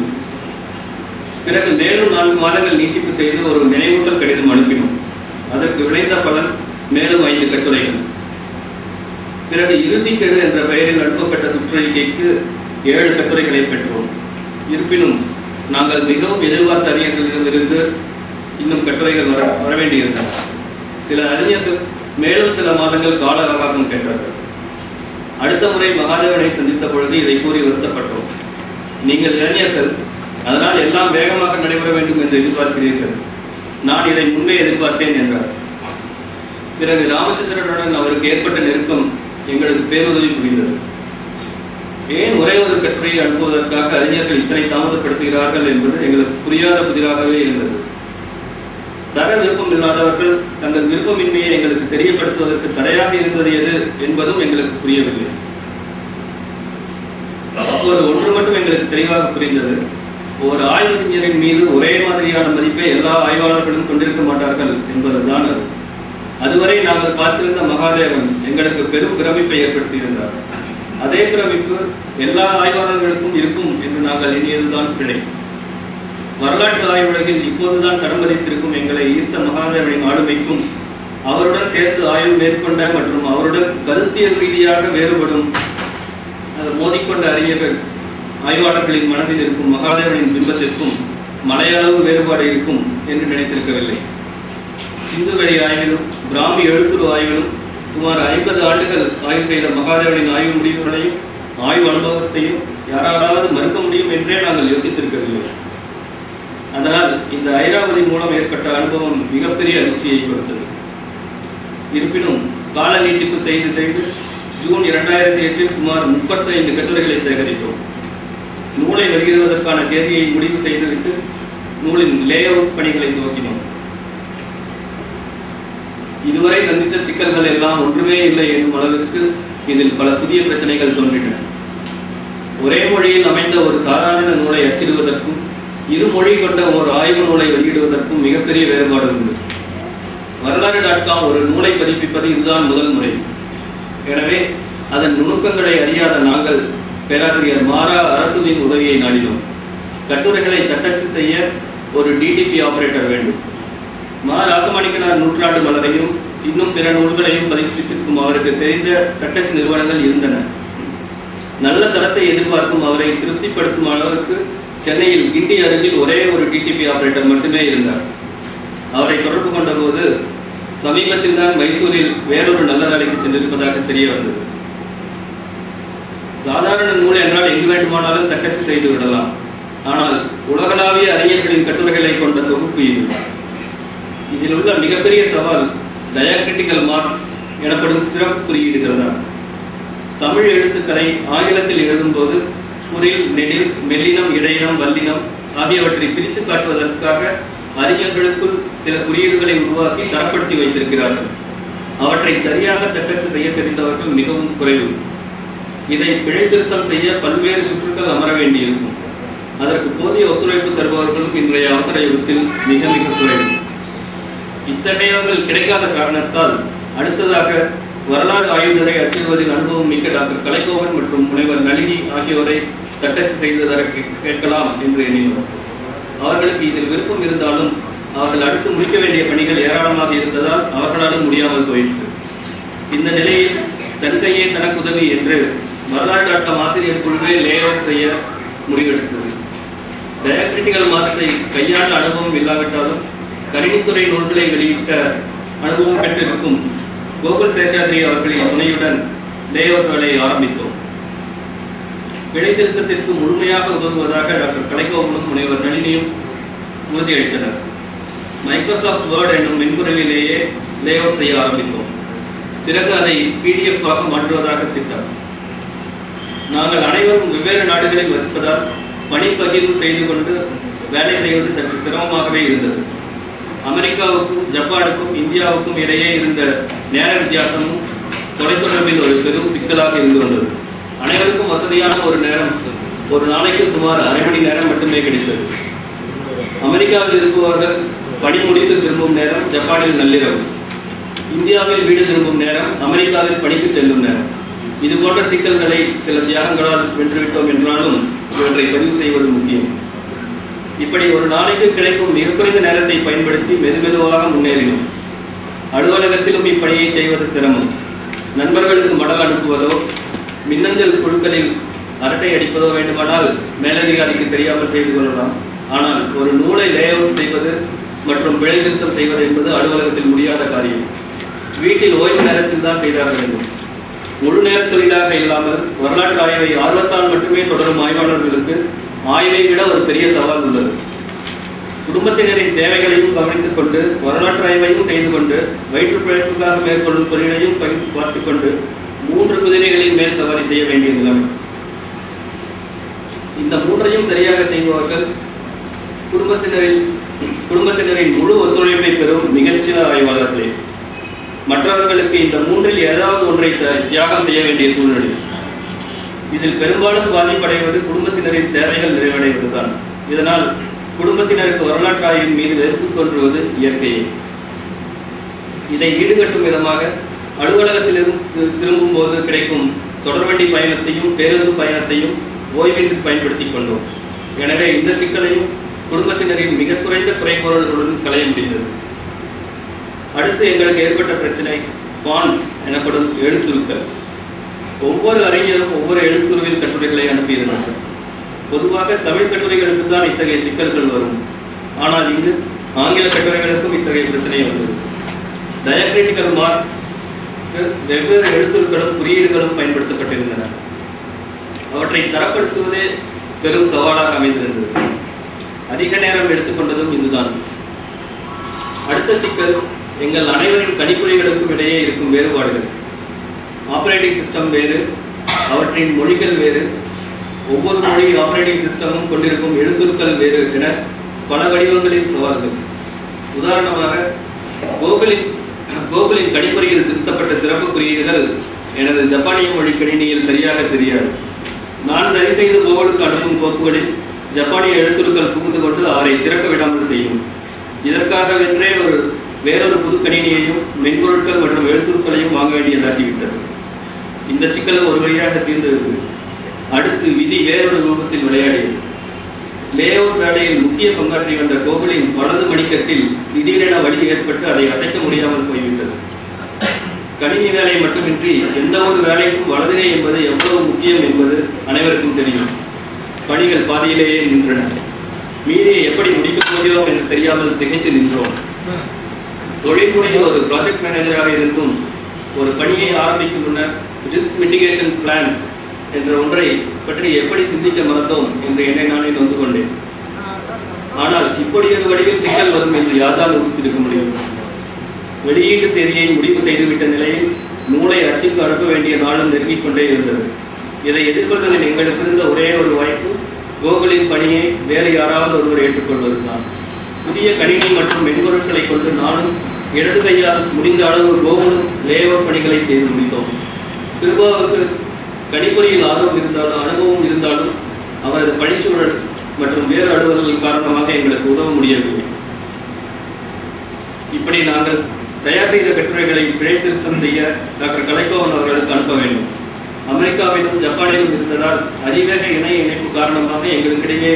பிறகு மேலும் 4 மாதங்கள் நீட்டிப்பு செய்து ஒரு நினைவூட்டல் கடிதம் அனுப்பினோம். அதற்கு விளைந்த பலன் மேலும் 5 கட்டுரைகள். பிறகு இறுதிக்கெடு என்ற பெயரில் அனுப்பப்பட்ட சுற்றறிக்கைக்கு 7 கட்டுரைகளை பெற்றோம். இருப்பினும் நாங்கள் மிகவும் எதிர்பார்த்த அறிஞர்களிடமிருந்து இன்னும் கட்டுரைகள் வர வேண்டியிருந்தன. சில அறிஞர்கள் மேலும் சில மாதங்கள் கால அவகாசம் கேட்டார்கள். அடுத்த முறை மகாதேவனை சந்தித்த பொழுது இதை கூறி வருத்தப்பட்டோம். நீங்கள் இளைஞர்கள், அதனால் எல்லாம் வேகமாக நடைபெற வேண்டும் என்று எதிர்பார்க்கிறீர்கள். நான் இதை முன்பே எதிர்பார்த்தேன் என்றார். பிறகு ராமச்சந்திரனுடன் அவருக்கு ஏற்பட்ட நெருக்கம் எங்களுக்கு பேருதவி புரிந்தது. ஏன் ஒரே ஒரு கட்டுரையை அனுப்புவதற்காக அறிஞர்கள் இத்தனை தாமதப்படுத்துகிறார்கள் என்பது எங்களுக்கு புரியாத புதிராகவே இருந்தது. தர விருப்பம் இல்லாதவர்கள் தங்கள் விருப்பமின்மையை எங்களுக்கு தெரியப்படுத்துவதற்கு தடையாக இருந்தது எது என்பதும் எங்களுக்கு புரியவில்லை. அப்போது ஒன்று மட்டும் எங்களுக்கு தெளிவாக புரிந்தது. ஒரு ஆய்வறிஞரின் மீது ஒரே மாதிரியான மதிப்பை எல்லா ஆய்வாளர்களும் கொண்டிருக்க மாட்டார்கள் என்பதுதான் அது. அதுவரை நாங்கள் பார்த்திருந்த மகாதேவன் எங்களுக்கு பெரும் பிரமிப்பை ஏற்படுத்தியிருந்தார். அதே பிரமிப்பு எல்லா ஆய்வாளர்களுக்கும் இருக்கும் என்று நாங்கள் எண்ணியதுதான் பிழை. வரலாற்று ஆய்வுலகில் இப்போதுதான் கடம்பதித்திருக்கும் எங்களை ஈர்த்த மகாதேவனின் ஆளுமைக்கும் அவருடன் சேர்த்து ஆய்வு மேற்கொண்ட மற்றும் அவருடன் கருத்தியல் ரீதியாக வேறுபடும் மோதிக்கொண்ட அறிஞர்கள் ஆய்வாளர்களின் மனதில் இருக்கும் மகாதேவனின் பிம்பத்திற்கும் மலையளவு வேறுபாடு இருக்கும் என்று நினைத்திருக்கவில்லை. சிந்துவெளி ஆய்விலும் பிராமி எழுத்துரு ஆய்விலும் சுமார் 50 ஆண்டுகள் ஆய்வு செய்த மகாதேவனின் ஆய்வு முடிவுகளையும் ஆய்வு அனுபவத்தையும் யாராவது மறுக்க முடியும் என்றே நாங்கள் யோசித்திருக்கவில்லை. அதனால் இந்த ஐராவதி மூலம் ஏற்பட்ட அனுபவம் மிகப்பெரிய அதிர்ச்சியை கொடுத்தது. இருப்பினும் கால நீட்டிப்பு செய்து ஜூன் 2008 சுமார் 35 கட்டுரைகளை சேகரித்தோம். நூலை வெளியிடுவதற்கான தேதியை முடிவு செய்துவிட்டு நூலின் லே அவுட் பணிகளை துவக்கினோம். இதுவரை சந்தித்த சிக்கல்கள் எல்லாம் ஒன்றுமே இல்லை என்னும் அளவிற்கு இதில் பல புதிய பிரச்சனைகள் தோன்றின. ஒரே மொழியில் அமைந்த ஒரு சாதாரண நூலை அச்சிடுவதற்கும் இரு மொழி கொண்ட ஒரு ஆய்வு நூலை வெளியிடுவதற்கும் மிகப்பெரிய வேறுபாடு உண்டு. வரலாறு.com ஒரு நூலை பதிப்பிப்பது இதுதான் முதல் முறை. எனவே அதன் நுணுக்கங்களை அறியாத நாங்கள் பேராசிரியர் மாரா அரசுவின் உதவியை நாடினோம். கட்டுரைகளை தட்டச்சு செய்ய ஒரு டிடிபி ஆபரேட்டர் வேண்டும். மா ராசமாணிக்கனார் நூற்றாண்டு மலரையும் இன்னும் பிற நூல்களையும் பதிப்பித்திருக்கும் அவருக்கு தெரிந்த தட்டச்சு நிறுவனங்கள் இருந்தன. நல்ல தரத்தை எதிர்பார்க்கும் அவரை திருப்திப்படுத்தும் அளவுக்கு சென்னையில் கிண்டி அருகில் ஒரே ஒரு டிடிபி ஆபரேட்டர் மட்டுமே இருந்தார். அவரை தொடர்பு கொண்ட போது சமீபத்தில் தான் மைசூரில் வேறொரு நல்ல வேலைக்கு சென்றிருப்பதாக தெரிய வந்தது. சாதாரண நூல் என்றால் எங்கு வேண்டுமானாலும் தட்டச்சு செய்து விடலாம். ஆனால் உலகளாவிய அறிஞர்களின் கட்டுரைகளை கொண்ட தொகுப்பு இது. இதில் உள்ள மிகப்பெரிய சவால் டயாகிரிட்டிக்கல் மார்க்ஸ் எனப்படும் சிறப்பு குறியீடுகள் தான். தமிழ் எழுத்துக்களை ஆங்கிலத்தில் எழுதும்போது குறில், நெடில், மெல்லினம், இடையினம், வல்லினம் ஆகியவற்றை பிரித்து காட்டுவதற்காக அறிஞர்களுக்குள் சில குறியீடுகளை உருவாக்கி தரப்படுத்தி வைத்திருக்கிறார்கள். அவற்றை சரியாக தட்டச்சு செய்ய தெரிந்தவர்கள் மிகவும் குறைவு. இதை பிழை திருத்தம் செய்ய பல்வேறு சுற்றுகள் அமர வேண்டியிருக்கும். அதற்கு போதிய ஒத்துழைப்பு தருபவர்களும் இன்றைய அவசர யுகத்தில் மிக மிக குறைவு. இத்தகையவர்கள் கிடைக்காத காரணத்தால் அடுத்ததாக வரலாறு ஆய்வுகளை அச்சிடுவதில் அனுபவம் மிக்க டாக்டர் கலைக்கோவன் மற்றும் முனைவர் நளினி ஆகியோரை தட்டச்சு செய்ததற்கு கேட்கலாம் என்று எண்ணினோம். அவர்களுக்கு இதில் விருப்பம் இருந்தாலும் அவர்கள் அடுத்து முடிக்க வேண்டிய பணிகள் ஏராளமாக இருந்ததால் அவர்களாலும் முடியாமல் போயிற்று. இந்த நிலையில் தன்கையே தனக்கு உதவி என்று வரலாறு.com ஆசிரியர் குழுவே லே அவுட் செய்ய முடிவெடுத்தது. டயாகிரிட்டிக்கல் மார்க்ஸை கையாண்ட அனுபவம் இல்லாவிட்டாலும் கணினித்துறை நூல்களை வெளியிட்ட அனுபவம் பெற்றிருக்கும் கோகுல் சேஷாத்ரி அவர்களின் துணையுடன் லே அவுட் வேலையை ஆரம்பித்தோம். பிழை திருத்தத்திற்கு முழுமையாக உதவுவதாக டாக்டர் கலைக்கோவனும் முனைவர் நளினியும் உறுதியளித்தனர். மைக்ரோசாப்ட் வேர்ட் என்னும் மென்பொருளிலேயே லே அவுட் செய்ய ஆரம்பித்தோம். பிறகு அதை PDF ஆக மாற்றுவதாக திட்டம். நாங்கள் அனைவரும் வெவ்வேறு நாடுகளில் வசிப்பதால் பணி பகிர்வு செய்து கொண்டு வேலை செய்வது சற்று சிரமமாகவே இருந்தது. அமெரிக்காவுக்கும் ஜப்பானுக்கும் இந்தியாவுக்கும் இடையே இருந்த நேர வித்தியாசமும் தொலைத்தொடர்பில் ஒரு பெரும் சிக்கலாக இருந்து வந்தது. அனைவருக்கும் வசதியான ஒரு நேரம் ஒரு நாளைக்கு சுமார் அரை மணி நேரம் மட்டுமே கிடைத்தது. அமெரிக்காவில் இருப்பவர்கள் பணி முடித்து திரும்பும் நேரம் ஜப்பானில் நள்ளிரவு, இந்தியாவில் வீடு திரும்பும் நேரம் அமெரிக்காவில் பணிக்கு செல்லும் நேரம். இது போன்ற சிக்கல்களை சில தியாகங்களால் வென்றுவிட்டோம் என்றாலும் இவற்றை பதிவு செய்வது முக்கியம். இப்படி ஒரு நாளைக்கு கிடைக்கும் மிக குறைந்த நேரத்தை பயன்படுத்தி மெதுமெதுவாக முன்னேறினோம். அலுவலகத்திலும் இப்பணியை செய்வது சிரமம். நண்பர்களுக்கு மடல் அனுப்புவதோ மின்னஞ்சல் குழுக்களில் அரட்டை அடிப்பதோ வேண்டுமானால் மேலதிகாரிக்கு தெரியாமல் செய்து கொள்ளலாம். ஆனால் ஒரு நூலை லே அவுட் செய்வது மற்றும் பிழை திருத்தம் செய்வது என்பது அலுவலகத்தில் முடியாத காரியம். வீட்டில் ஓய்வு நேரத்தில் தான் செய்தாக வேண்டும். முழு நேர தொழிலாக இல்லாமல் வரலாற்று ஆய்வை ஆர்வத்தால் மட்டுமே தொடரும் ஆய்வாளர்களுக்கு ஆய்வை விட ஒரு பெரிய சவால் உள்ளது. குடும்பத்தினரின் தேவைகளையும் கவனித்துக் கொண்டு வரலாற்று ஆய்வையும் செய்து கொண்டு வயிற்று பிழைப்புக்காக மேற்கொள்ளும் தொழிலையும் பார்த்துக் கொண்டு 3 குதிரைகளின் மேல் சவாரி செய்ய வேண்டிய நிலைமை. இந்த 3ஐயும் சரியாக செய்பவர்கள் குடும்பத்தினரின் முழு ஒத்துழைப்பை பெறும் நிகழ்ச்சியான ஆய்வாளர்களே. மற்றவர்களுக்கு இந்த 3இல் ஏதாவது ஒன்றை தியாகம் செய்ய வேண்டிய சூழ்நிலை. இதில் பெரும்பாலும் பாதிப்படைவது குடும்பத்தினரின் தேவைகள் நிறைவடைவதுதான். இதனால் குடும்பத்தினருக்கு வரலாற்று ஆய்வின் மீது வெறுப்பு தோன்றுவது இயற்கையே. இதை ஈடுகட்டும் விதமாக அலுவலகத்திலிருந்து திரும்பும் போது கிடைக்கும் தொடர்வண்டி பயணத்தையும் பேருந்து பயணத்தையும் ஓய்வின்றி பயன்படுத்திக் கொண்டோம். எனவே இந்த சிக்கலையும் குடும்பத்தினரின் மிக குறைந்த குறைபாடுகளுடன் களைய முடிந்தது. அடுத்து எங்களுக்கு ஏற்பட்ட பிரச்சனை ஃபாண்ட் எனப்படும் எழுத்துருக்கள். ஒவ்வொரு அறிஞரும் ஒவ்வொரு எழுத்துருவில் கட்டுரைகளை அனுப்பியிருந்தார்கள். பொதுவாக தமிழ் கட்டுரைகளுக்கு தான் இத்தகைய சிக்கல்கள் வரும். ஆனால் இங்கு ஆங்கில கட்டுரைகளுக்கும் இத்தகைய பிரச்சனை வந்தது. டயக்ரிட்டிக்கல் மார்க்ஸ் வெவ்வேறு எழுத்துருக்களும் குறியீடுகளும் பயன்படுத்தப்பட்டிருந்தன. அவற்றை தரப்படுத்துவதே பெரும் சவாலாக அமைந்திருந்தது. அதிக நேரம் எடுத்துக்கொண்டதும் இதுதான். அடுத்த சிக்கல் எங்கள் அனைவரின் கணிப்பொறிகளுக்கும் இடையே இருக்கும் வேறுபாடுகள். ஆபரேட்டிங் சிஸ்டம் வேறு, அவற்றின் மொழிகள் வேறு, ஒவ்வொரு மொழி ஆபரேட்டிங் சிஸ்டமும் கொண்டிருக்கும் எழுத்துக்கள் வேறு என பல வடிவங்களின் சவால்கள். உதாரணமாக கோகுலின் கணிப்பொறியில் திருத்தப்பட்ட சிறப்பு குறியீடுகள் எனது ஜப்பானிய மொழி கணினியில் சரியாக தெரியாது. நான் சரி செய்து கோகுலுக்கு அனுப்பும் கோப்புகளில் ஜப்பானிய எழுத்துக்கள் புகுந்து கொண்டு அவரை திறக்க விடாமல் செய்யும். இதற்காகவென்றே வேறொரு புது கணினியையும் மென்பொருட்கள் மற்றும் எழுத்துக்களையும் வாங்க வேண்டியதாகிவிட்டது. இந்த சிக்கலும் ஒரு வழியாக தீர்ந்தது. அடுத்து விதி வேறொரு ரூபத்தில் விளையாடியது. லேஅவுட் வேலையில் முக்கிய பங்காற்றி வந்த கோகுலின் வலது மணிக்கட்டில் திடீரென வலி ஏற்பட்டு அதை அசைக்க முடியாமல் போய்விட்டது. கணினி வேலை மட்டுமின்றி எந்த ஒரு வேலைக்கும் வலதுகை என்பது எவ்வளவு முக்கியம் என்பது அனைவருக்கும் தெரியும். பணிகள் பாதியிலேயே நின்றன. மீதியை எப்படி முடிக்கப் போகிறோம் என்று தெரியாமல் திகைத்து நின்றோம். தொழில்முறையில் ஒரு ப்ராஜெக்ட் மேனேஜராக இருந்தும் ஒரு பணியை ஆரம்பிக்கும் முன்னர் ரிஸ்க் மிட்டிகேஷன் பிளான் என்ற ஒன்றை பற்றி எப்படி சிந்திக்க மறந்தோம் என்று என்னை நானே நொந்து கொண்டேன். ஆனால் இப்படி ஒரு வடிவில் சிக்கல் வரும் என்று யாரால் ஊகித்திருக்க முடியும்? வெளியீட்டு தேதியை முடிவு செய்துவிட்ட நிலையில் நூலை அச்சுக்கு அனுப்ப வேண்டிய நாளும் நெருங்கிக் கொண்டே இருந்தது. இதை எதிர்கொள்வதில் எங்களுக்கு இருந்த ஒரே ஒரு வாய்ப்பு கோகுலின் பணியை வேறு யாராவது ஒருவர் ஏற்றுக்கொள்வதுதான். புதிய கணினி மற்றும் மென்பொருட்களை கொண்டு நானும் இடது கையால் முடிந்த அளவு கோகுலும் லேஅவுட் பணிகளை செய்து முடித்தோம். கிருபாவுக்கு கணிப்பொறியில் அனுபவம் இருந்தாலும் அவரது பணிச்சூழல் மற்றும் வேறு அலுவலர்கள் காரணமாக எங்களுக்கு உதவ முடியவில்லை. இப்படி நாங்கள் தயார் செய்த கட்டுரைகளை பிழை திருத்தம் செய்ய டாக்டர் கலைக்கோவன் அவர்களுக்கு அனுப்ப வேண்டும். அமெரிக்காவிலும் ஜப்பானிலும் இருந்ததால் அதிவேக இணைய இணைப்பு காரணமாக எங்களுக்கிடையே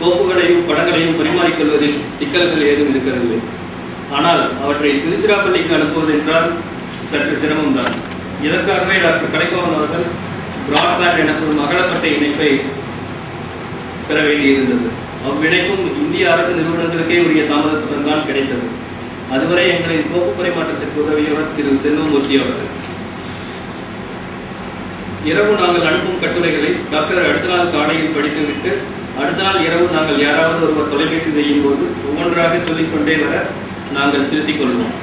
கோப்புகளையும் படங்களையும் பரிமாறிக்கொள்வதில் சிக்கல்கள் ஏதும் இருக்கவில்லை. ஆனால் அவற்றை திருச்சிராப்பள்ளிக்கு அனுப்புவது என்றால் சற்று சிரமம்தான். இதற்காகவே டாக்டர் கலைக்கோவன் அவர்கள் பிராட்பேண்ட் எனப்படும் அகலப்பட்ட இணைப்பை பெற வேண்டியிருந்தது. அவ்விணைப்பும் இந்திய அரசு நிறுவனங்களுக்கே உரிய தாமதத்துடன் தான் கிடைத்தது. அதுவரை எங்களின் கோப்பு பரிமாற்றத்திற்கு உதவியவர் திரு செல்வமூர்த்தி அவர்கள். இரவு நாங்கள் அனுப்பும் கட்டுரைகளை டாக்டர் அடுத்த நாள் காலையில் படித்துவிட்டு அடுத்த நாள் இரவு நாங்கள் யாராவது ஒருவர் தொலைபேசி செய்யும் போது ஒவ்வொன்றாக சொல்லிக்கொண்டே வர நாங்கள் திருத்திக் கொள்வோம்.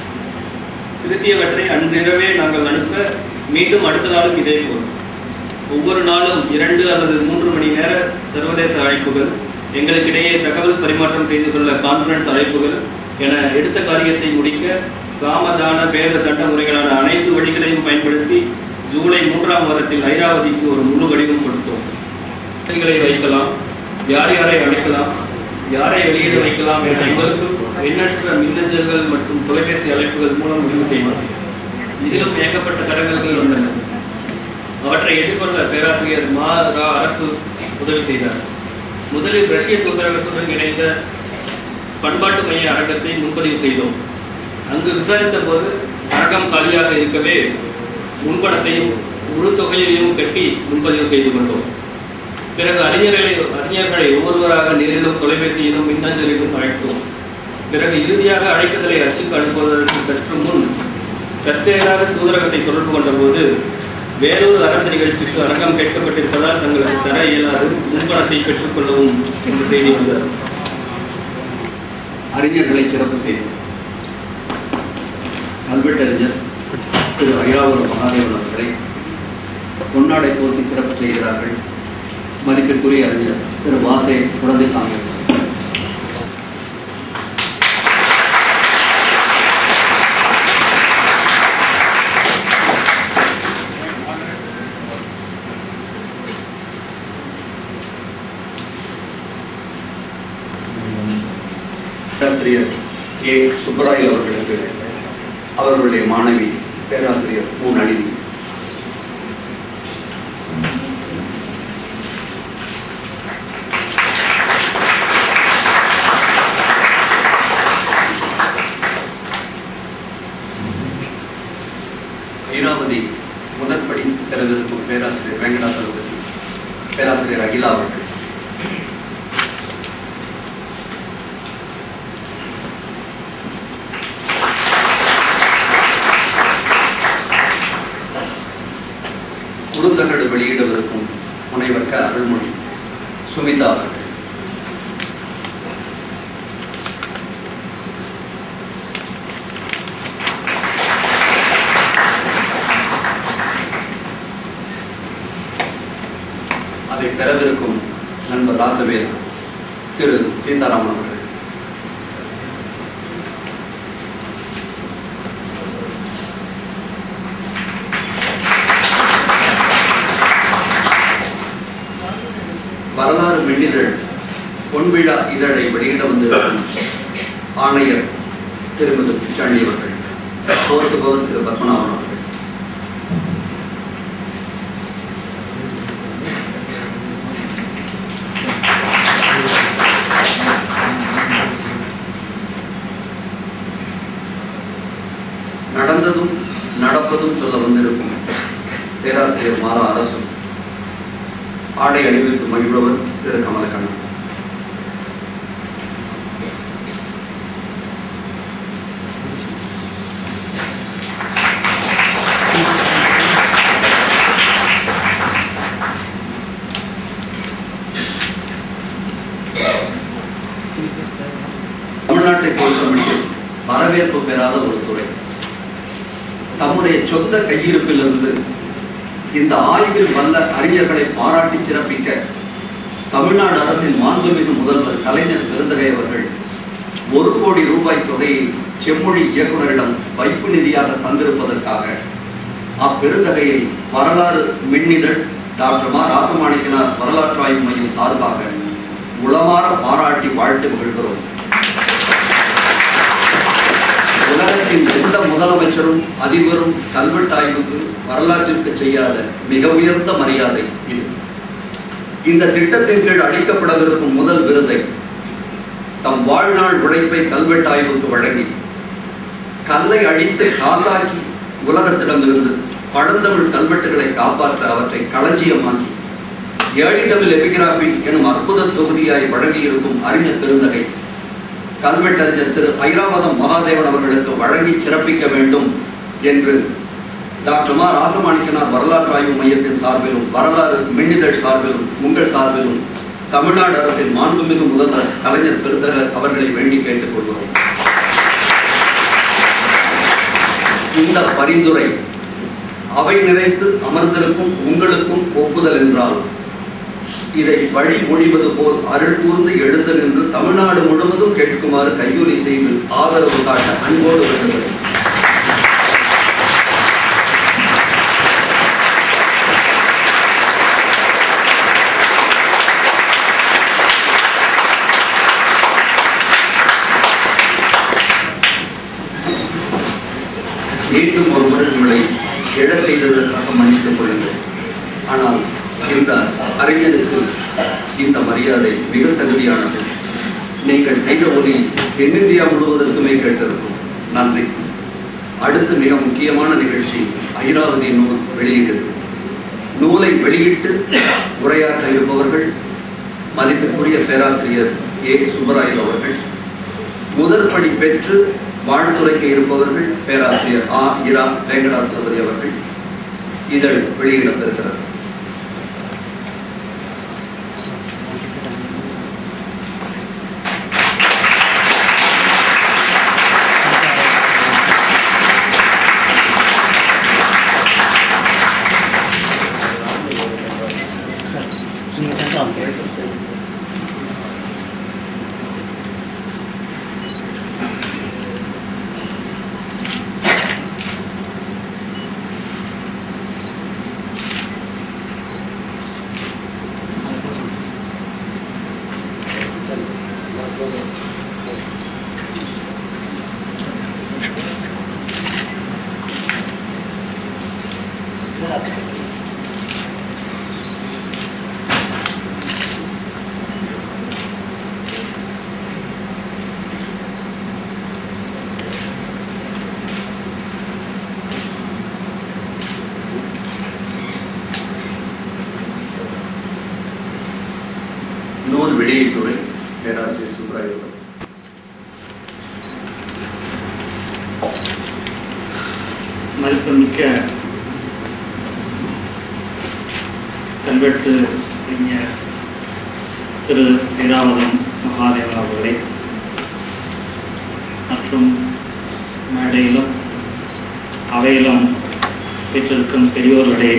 திருத்தியவற்றை அன்றிரவே நாங்கள் அனுப்ப மீண்டும் அடுத்த நாளும் இதே போல். ஒவ்வொரு நாளும் 2 அல்லது 3 மணி நேர சர்வதேச அழைப்புகள், எங்களுக்கிடையே தகவல் பரிமாற்றம் செய்து கொள்ள கான்பரன்ஸ் அழைப்புகள் என எடுத்த காரியத்தை முடிக்க சாமதான பேத சட்ட முறைகளான அனைத்து வழிகளையும் பயன்படுத்தி ஜூலை 3ஆம் வாரத்தில் ஐராவதிக்கு ஒரு முழு வடிவம் கொடுத்தோம். வைக்கலாம், யார் யாரை அழைக்கலாம், யாரை வெளியிட வைக்கலாம் என இவருக்கும் எண்ணற்ற மின்னஞ்சல்கள் மற்றும் தொலைபேசி அழைப்புகள் மூலம் முடிவு செய்வார். இதிலும் ஏகப்பட்ட தடங்கல்கள் வந்தன. அவற்றை எதிர்கொள்ள பேராசிரியர் மா. ரா. அரசு உதவி செய்தார். முதலில் ரஷ்ய தூதரகத்துடன் இணைந்த பண்பாட்டு மைய அரங்கத்தை முன்பதிவு செய்தோம். அங்கு விசாரித்த போது அரங்கம் காலியாக இருக்கவே முன்பணத்தையும் முழு தொகையையும் கட்டி முன்பதிவு செய்து கொண்டோம். பிறகு அறிஞர்களை ஒவ்வொருவராக நேரிலும் தொலைபேசியிலும் மின்னஞ்சலிலும் அழைத்தோம். பிறகு இறுதியாக அழைப்புதலை அச்சுக்கு அனுப்புவதற்கு சற்று முன் தற்செயலாக தூதரகத்தை தொடர்பு கொண்ட போது வேறொரு அரசு நிகழ்ச்சிக்கு அரங்கம் கேட்கப்பட்டிருப்பதால் தங்களுக்கு தர இயலாது, முன்பணத்தை பெற்றுக் கொள்ளவும் என்று செய்தி வந்தார். அறிஞர்களை சிறப்பு செய்தார். கல்வெட்டறிஞர் திரு ஐராவதம் மகாதேவன் அவர்களை பொன்னாடை போர்த்தி சிறப்பு செய்கிறார்கள். மதிப்பிற்குரிய அறிஞர் திரு வாசே குழந்தைசாமி அவர்கள். பேராசிரியர் ஏ. சுப்பராயு அவர்களுக்கு அவர்களுடைய மாணவி பேராசிரியர் மு. நளினி. ஐராவதி முதற்படி திறந்திருக்கும் பேராசிரியர் வெங்கடாசலபதி, பேராசிரியர் அகிலா அவர்கள். குறுந்தகடு வெளியிடவிருக்கும் முனைவர் க. அருள்மொழி சுமிதா அவர்கள். அதை பெறவிருக்கும் நண்பர் ராசவேல் திரு சீதாராமன் அவர்கள். வரலாறு மென்னிதழ் பொன்விழா இதழை வெளியிட வந்திருக்கும் ஆணையர் திருமதி பிச்சாண்டி அவர்கள், போர்த்துபவர் திரு பத்மநாபன் அவர்கள். நடந்ததும் நடப்பதும் சொல்ல வந்திருக்கும் பேராசிரியர் மா. ரா. அரசு, ஆடை அணிவித்து மகிழ்பவர் திரு கமலக்கண்ணன். தமிழ்நாட்டை பொறுத்தமட்டில் வரவேற்பு பெறாத ஒரு துறை. தம்முடைய சொந்த கையிருப்பிலிருந்து இந்த ஆய்வில் வல்ல அறிஞர்களை பாராட்டி சிறப்பிக்க தமிழ்நாடு அரசின் மாண்புமிகு முதல்வர் கலைஞர் பெருந்தகை அவர்கள் 1 கோடி ரூபாய் தொகையை செம்மொழி இயக்குநரிடம் வைப்பு நிதியாக தந்திருப்பதற்காக அப்பெருந்தகையை வரலாறு மின்னிதழ் டாக்டர் மா. ராசமாணிக்கனார் வரலாற்று ஆய்வு மையம் சார்பாக உளமாற பாராட்டி வாழ்த்து மகிழ்கிறோம். உலகத்தின் எந்த முதலமைச்சரும் அதிபரும் கல்வெட்டாய்வுக்கு வரலாற்றிற்கு செய்யாத மிக உயர்ந்த மரியாதை இது. இந்த திட்டத்தின் கீழ் அளிக்கப்படவிருக்கும் முதல் விருதை தம் வாழ்நாள் உழைப்பை கல்வெட்டாய்வுக்கு வழங்கி கல்லை அழித்து காசாக்கி உலகத்திடமிருந்து பழந்தமிழ் கல்வெட்டுகளை காப்பாற்ற அவற்றை களஞ்சியமாக்கி ஏழிடமில் எபிகிராபி எனும் அற்புத தொகுதியாய் வழங்கியிருக்கும் அறிஞர் பெருந்தகை கல்வெட்டறிஞர் திரு ஐராவதம் மகாதேவன் அவர்களுக்கு வழங்கி சிறப்பிக்க வேண்டும் என்று டாக்டர் மா. ராசமாணிக்கனார் வரலாற்று ஆய்வு மையத்தின் சார்பிலும் வரலாறு மின்னிதழ் சார்பிலும் உங்கள் சார்பிலும் தமிழ்நாடு அரசின் மாண்புமிகு முதல்வர் கலைஞர் பெருந்தகை அவர்களை வேண்டி கேட்டுக் கொள்கிறோம். இந்த பரிந்துரை அவை நிறைத்து அமர்ந்திருக்கும் உங்களுக்கும் ஒப்புதல் என்றால் இதை வழி மொழிவது போல் அருள் கூர்ந்து எழுந்து நின்று தமிழ்நாடு முழுவதும் கேட்குமாறு கையொலி செய்து ஆதரவு காட்ட அன்போடு வேண்டுகிறேன். மீண்டும் ஒரு முறை உங்களை எழச் செய்ததற்காக மன்னித்துக் கொள்ளுங்கள். ஆனால் இந்த அறிஞருக்கு இந்த மரியாதை மிக தகுதியானது. நீங்கள் செய்த ஒலி தென்னிந்தியா முழுவதற்குமே கேட்டிருக்கும். நன்றி. அடுத்து மிக முக்கியமான நிகழ்ச்சி ஐராவதி நூல் வெளியீடு. நூலை வெளியிட்டு உரையாற்ற இருப்பவர்கள் மதிப்பிற்குரிய பேராசிரியர் ஏ. சுப்பராயல் அவர்கள். முதற்படி பெற்று வாழ்த்துரைக்க இருப்பவர்கள் பேராசிரியர் ஆ. இரா. வெங்கடாசலபதி அவர்கள். இதழ் வெளியிடப்பட்டிருக்கிறது. நூல் வெளியீட்டுரை பேராசிரியர் சுப்பராயல். மதிப்புமிக்க கல்வெட்டு அறிஞர் திரு ஐராவதம் மகாதேவன் அவர்களே மற்றும் மேடையிலும் அவையிலும் பெற்றிருக்கும் பெரியோர்களே,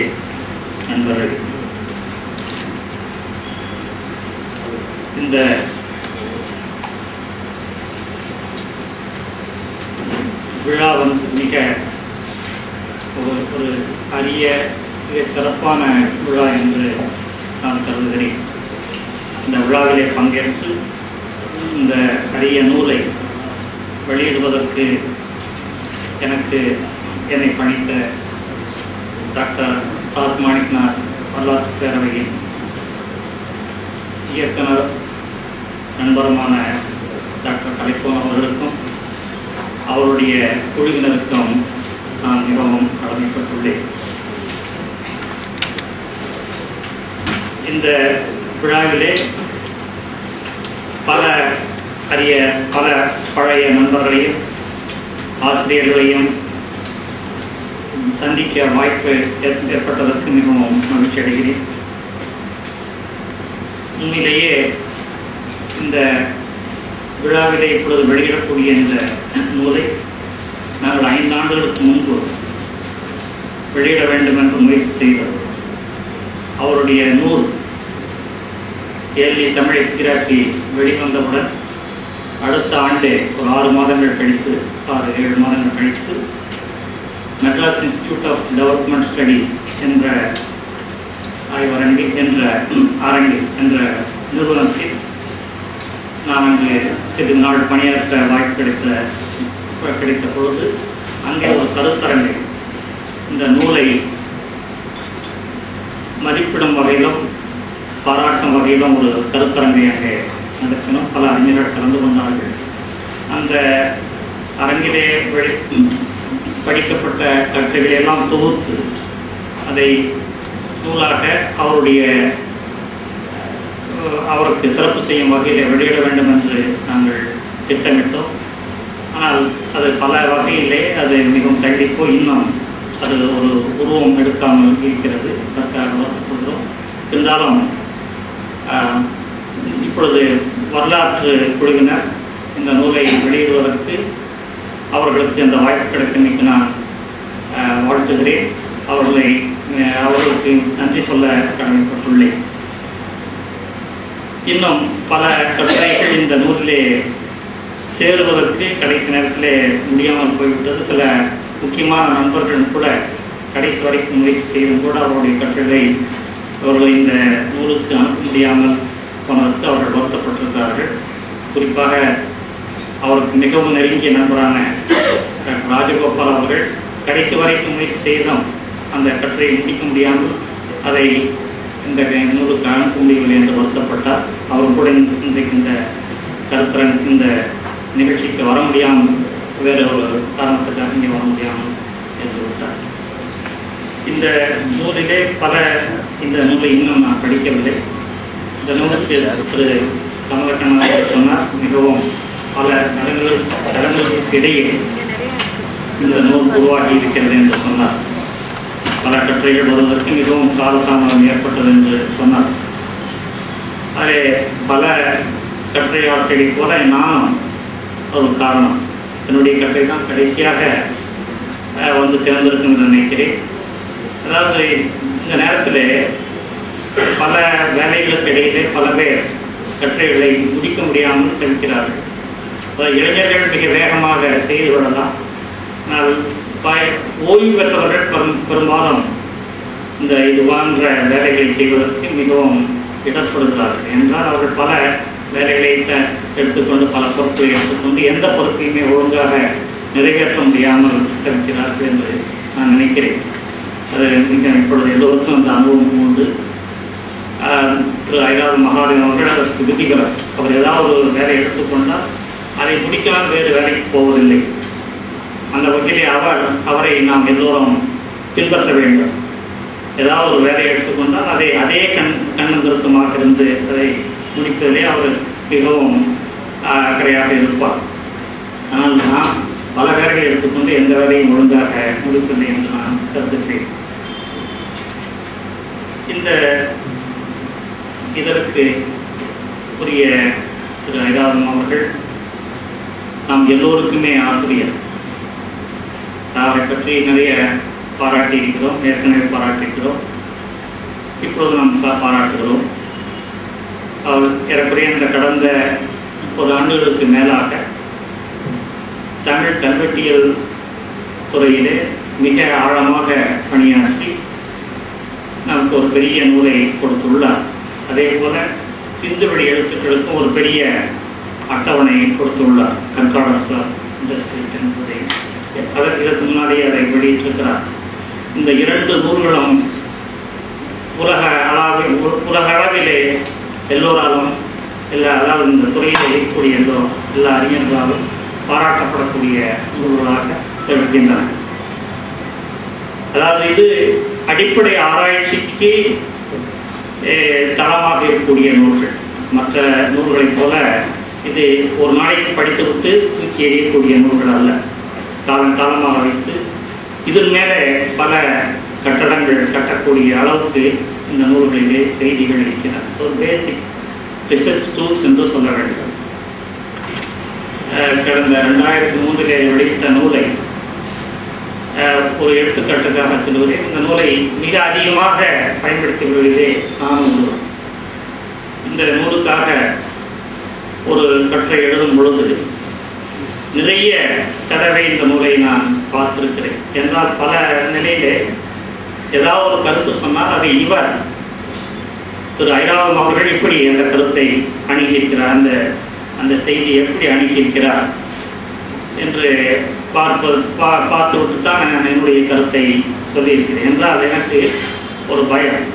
நண்பர்கள், இந்த விழா மிக ஒரு அரிய மிக சிறப்பான விழா என்று நான் கருதுகிறேன். இந்த விழாவிலே பங்கேற்று இந்த அரிய நூலை வெளியிடுவதற்கு என்னை பணித்த டாக்டர் தாஸ் மாணிக்நாத் வரலாற்று பேரவையின் இயக்குனர் நண்பருமான டாக்டர் கலைப்போன் அவர்களுக்கும் அவருடைய குழுவினருக்கும் நான் மிகவும் கடமைப்பட்டுள்ளேன். இந்த விழாவிலே பல பழைய நண்பர்களையும் ஆசிரியர்களையும் சந்திக்க வாய்ப்பு ஏற்பட்டதற்கு மிகவும் மகிழ்ச்சி அடைகிறேன். உண்மையிலேயே இந்த விழாவிலே இப்பொழுது வெளியிடக்கூடிய இந்த நூலை நாங்கள் 5 ஆண்டுகளுக்கு முன்பு வெளியிட வேண்டும் என்று முயற்சி செய்தோம். அவருடைய நூல் ஏழி தமிழை திராட்சி வெளிவந்தவுடன் அடுத்த ஆண்டே ஒரு 6 மாதங்கள் கழித்து 6-7 மாதங்கள் கழித்து Madras Institute of Development Studies என்ற ஆய்வரங்கில் என்ற நிறுவனத்தில் நான் அங்கு சிறிது நாள் பணியாற்ற வாய்ப்பு கிடைத்த பொழுது அங்கே ஒரு கருத்தரங்கை இந்த நூலை மதிப்பிடும் வகையிலும் பாராட்டும் வகையிலும் ஒரு கருத்தரங்கை அங்கே நடத்தினோம். பல அறிஞர்கள் கலந்து கொண்டார்கள். அந்த அரங்கிலே படிக்கப்பட்ட கருத்துக்களை எல்லாம் தொகுத்து அதை நூலாக அவருக்கு சிறப்பு செய்யும் வகையில் வெளியிட வேண்டும் என்று நாங்கள் திட்டமிட்டோம். ஆனால் அது பல வகையிலே அது மிகவும் தள்ளிப்போ இன்னும் அது ஒரு உருவம் எடுக்காமல் இருக்கிறது. அதற்காக வருத்தப்படுகிறோம். இருந்தாலும் இப்பொழுது வரலாற்று குழுவினர் இந்த நூலை வெளியிடுவதற்கு அவர்களுக்கு இந்த வாய்ப்பு கிடைத்தமைக்கு நான் வாழ்த்துகிறேன். அவர்களுக்கு நன்றி சொல்ல கடமைப்பட்டுள்ளேன். இன்னும் பல கட்டுரைகள் இந்த நூலிலே சேருவதற்கு கடைசி நேரத்திலே முடியாமல் போய்விட்டது. சில முக்கியமான நண்பர்கள் கூட கடைசி வரைக்கும் முயற்சி செய்தும் கூட அவருடைய கட்டுரை அவர்கள் இந்த நூலுக்கு அனுப்ப முடியாமல் போனதற்கு அவர்கள் வருத்தப்பட்டிருக்கிறார்கள். குறிப்பாக அவருக்கு மிகவும் நெருங்கிய நண்பரான ராஜகோபால் அவர்கள் கடைசி வரைக்கும் முயற்சி செய்தும் அந்த கட்டுரையை முடிக்க முடியாமல் அதை இந்த நூலுக்கு அனுப்ப முடியவில்லை என்று வருத்தப்பட்டார். அவர் கூட இன்றைக்கு இந்த கருத்தரன் இந்த நிகழ்ச்சிக்கு வர முடியாமல் வேறு ஒரு காரணத்துக்காக இங்கே வர முடியாமல் என்று விட்டார். இந்த நூலிலே இந்த நூலை இன்னும் நான் படிக்கவில்லை. இந்த நூலுக்கு திரு கமலக்கண்ணன் சொன்னார், மிகவும் பல தடங்களுக்கு இடையே இந்த நூல் உருவாகி இருக்கிறது என்று சொன்னார். பல கட்டுரைகள் வருவதற்கு மிகவும் காலதாமதம் ஏற்பட்டது என்று சொன்னார். அதே பல கட்டுரை ஆசிரியரை போல நானும் ஒரு காரணம். என்னுடைய கட்டுரை தான் கடைசியாக வந்து சேர்ந்திருக்கும் என்று நினைக்கிறேன். அதாவது இந்த நேரத்தில் பல வேலைகளுக்கு இடையிலே பல பேர் கட்டுரைகளை முடிக்க முடியாமல் தவிக்கிறார்கள். இளைஞர்கள் மிக வேகமாக செய்து விடலாம். ஆனால் ஓய்வு பெற்றவர்கள் பெரும்பாலும் இந்த இது போன்ற வேலைகளை செய்வதற்கு மிகவும் இடர்படுகிறார்கள். என்றால் அவர்கள் பல வேலைகளை எடுத்துக்கொண்டு பல பொருட்களை எடுத்துக்கொண்டு எந்த பொருட்களையுமே ஒழுங்காக நிறைவேற்ற முடியாமல் தவிக்கிறார்கள் என்று நான் நினைக்கிறேன். அது மிக இப்பொழுது எல்லோருக்கும் அந்த அனுபவம் உண்டு. திரு ஐராவ மகாதேவன் அவர்கள் அதற்கு விதிக்கிறார். அவர் ஏதாவது ஒரு வேலை எடுத்துக்கொண்டால் அதை முடிக்காமல் வேறு வேலைக்கு போவதில்லை. அந்த வகையிலே அவரை நாம் எல்லோரும் பின்பற்ற வேண்டும். ஏதாவது ஒரு வேலையை எடுத்துக்கொண்டால் அதை அதே கண்ணன் கருத்துமாக இருந்து அதை முடிப்பதிலே அவர் மிகவும் அக்கறையாக இருப்பார். ஆனால் நான் பல வேலைகளை எடுத்துக்கொண்டு எந்த வேலையும் ஒழுங்காக முடிப்பதில்லை என்று நான் கருதுகிறேன். இதற்கு உரிய திரு ஐராவதம் அவர்கள் நாம் எல்லோருக்குமே ஆசிரியர். அவரை பற்றி நிறைய பாராட்டி இருக்கிறோம், ஏற்கனவே பாராட்டியிருக்கிறோம், இப்பொழுது நாம் பாராட்டுகிறோம். அவர் ஏறக்குறைய இந்த கடந்த 30 ஆண்டுகளுக்கு மேலாக தமிழ் கல்வெட்டியல் துறையிலே மிக ஆழமாக பணியாற்றி நமக்கு ஒரு பெரிய நூலை கொடுத்துள்ளார். அதே போல சிந்துவெளி எழுத்துக்களுக்கும் ஒரு பெரிய அட்டவணையை கொடுத்துள்ளார். கண்கார்டன்ஸ் ஆஃப் இண்டஸ்ட்ரீஸ் என்பதை இதற்கு முன்னாடியே அதை வெளியிட்டிருக்கிறார். இந்த 2 நூல்களும் உலக அளவிலே எல்லோராலும் அதாவது இந்த துறையில் இருக்கக்கூடிய எல்லா அறிஞர்களாலும் பாராட்டப்படக்கூடிய நூல்களாக இருக்கின்றன. அதாவது இது அடிப்படை ஆராய்ச்சிக்கு தளமாக இருக்கக்கூடிய நூல்கள். மற்ற நூல்களைப் போல இது ஒரு நாளைக்கு படித்துவிட்டு தூக்கி எறியக்கூடிய நூல்கள் அல்ல. காலமாக வைத்து இதன் மேலே பல கட்டடங்கள் கட்டக்கூடிய அளவுக்கு இந்த நூல்களிலே செய்திகள் இருக்கிறது. ஒரு பேசிக் ரிசர்ச் டூல்ஸ் என்று சொல்ல வேண்டும். கடந்த 2003 வெளியிட்ட நூலை ஒரு எடுத்துக்காட்டுக்காக சொல்லுவதே, இந்த நூலை மிக அதிகமாக பயன்படுத்தி வருவதே நானும் உண்டு. இந்த நூலுக்காக ஒரு கட்டுரை எழுதும் பொழுது நிறைய தடவை இந்த நூலை நான் பார்த்திருக்கிறேன். என்றால் பல நிலையிலே ஏதாவது ஒரு கருத்து சொன்னால் அதை இவர் திரு ஐராவதம் அவர்கள் இப்படி அந்த கருத்தை அணுகியிருக்கிறார், அந்த செய்தியை எப்படி அணுகியிருக்கிறார் என்று பார்த்து விட்டு தான் நான் என்னுடைய கருத்தை சொல்லியிருக்கிறேன். என்றால் எனக்கு ஒரு பயம்,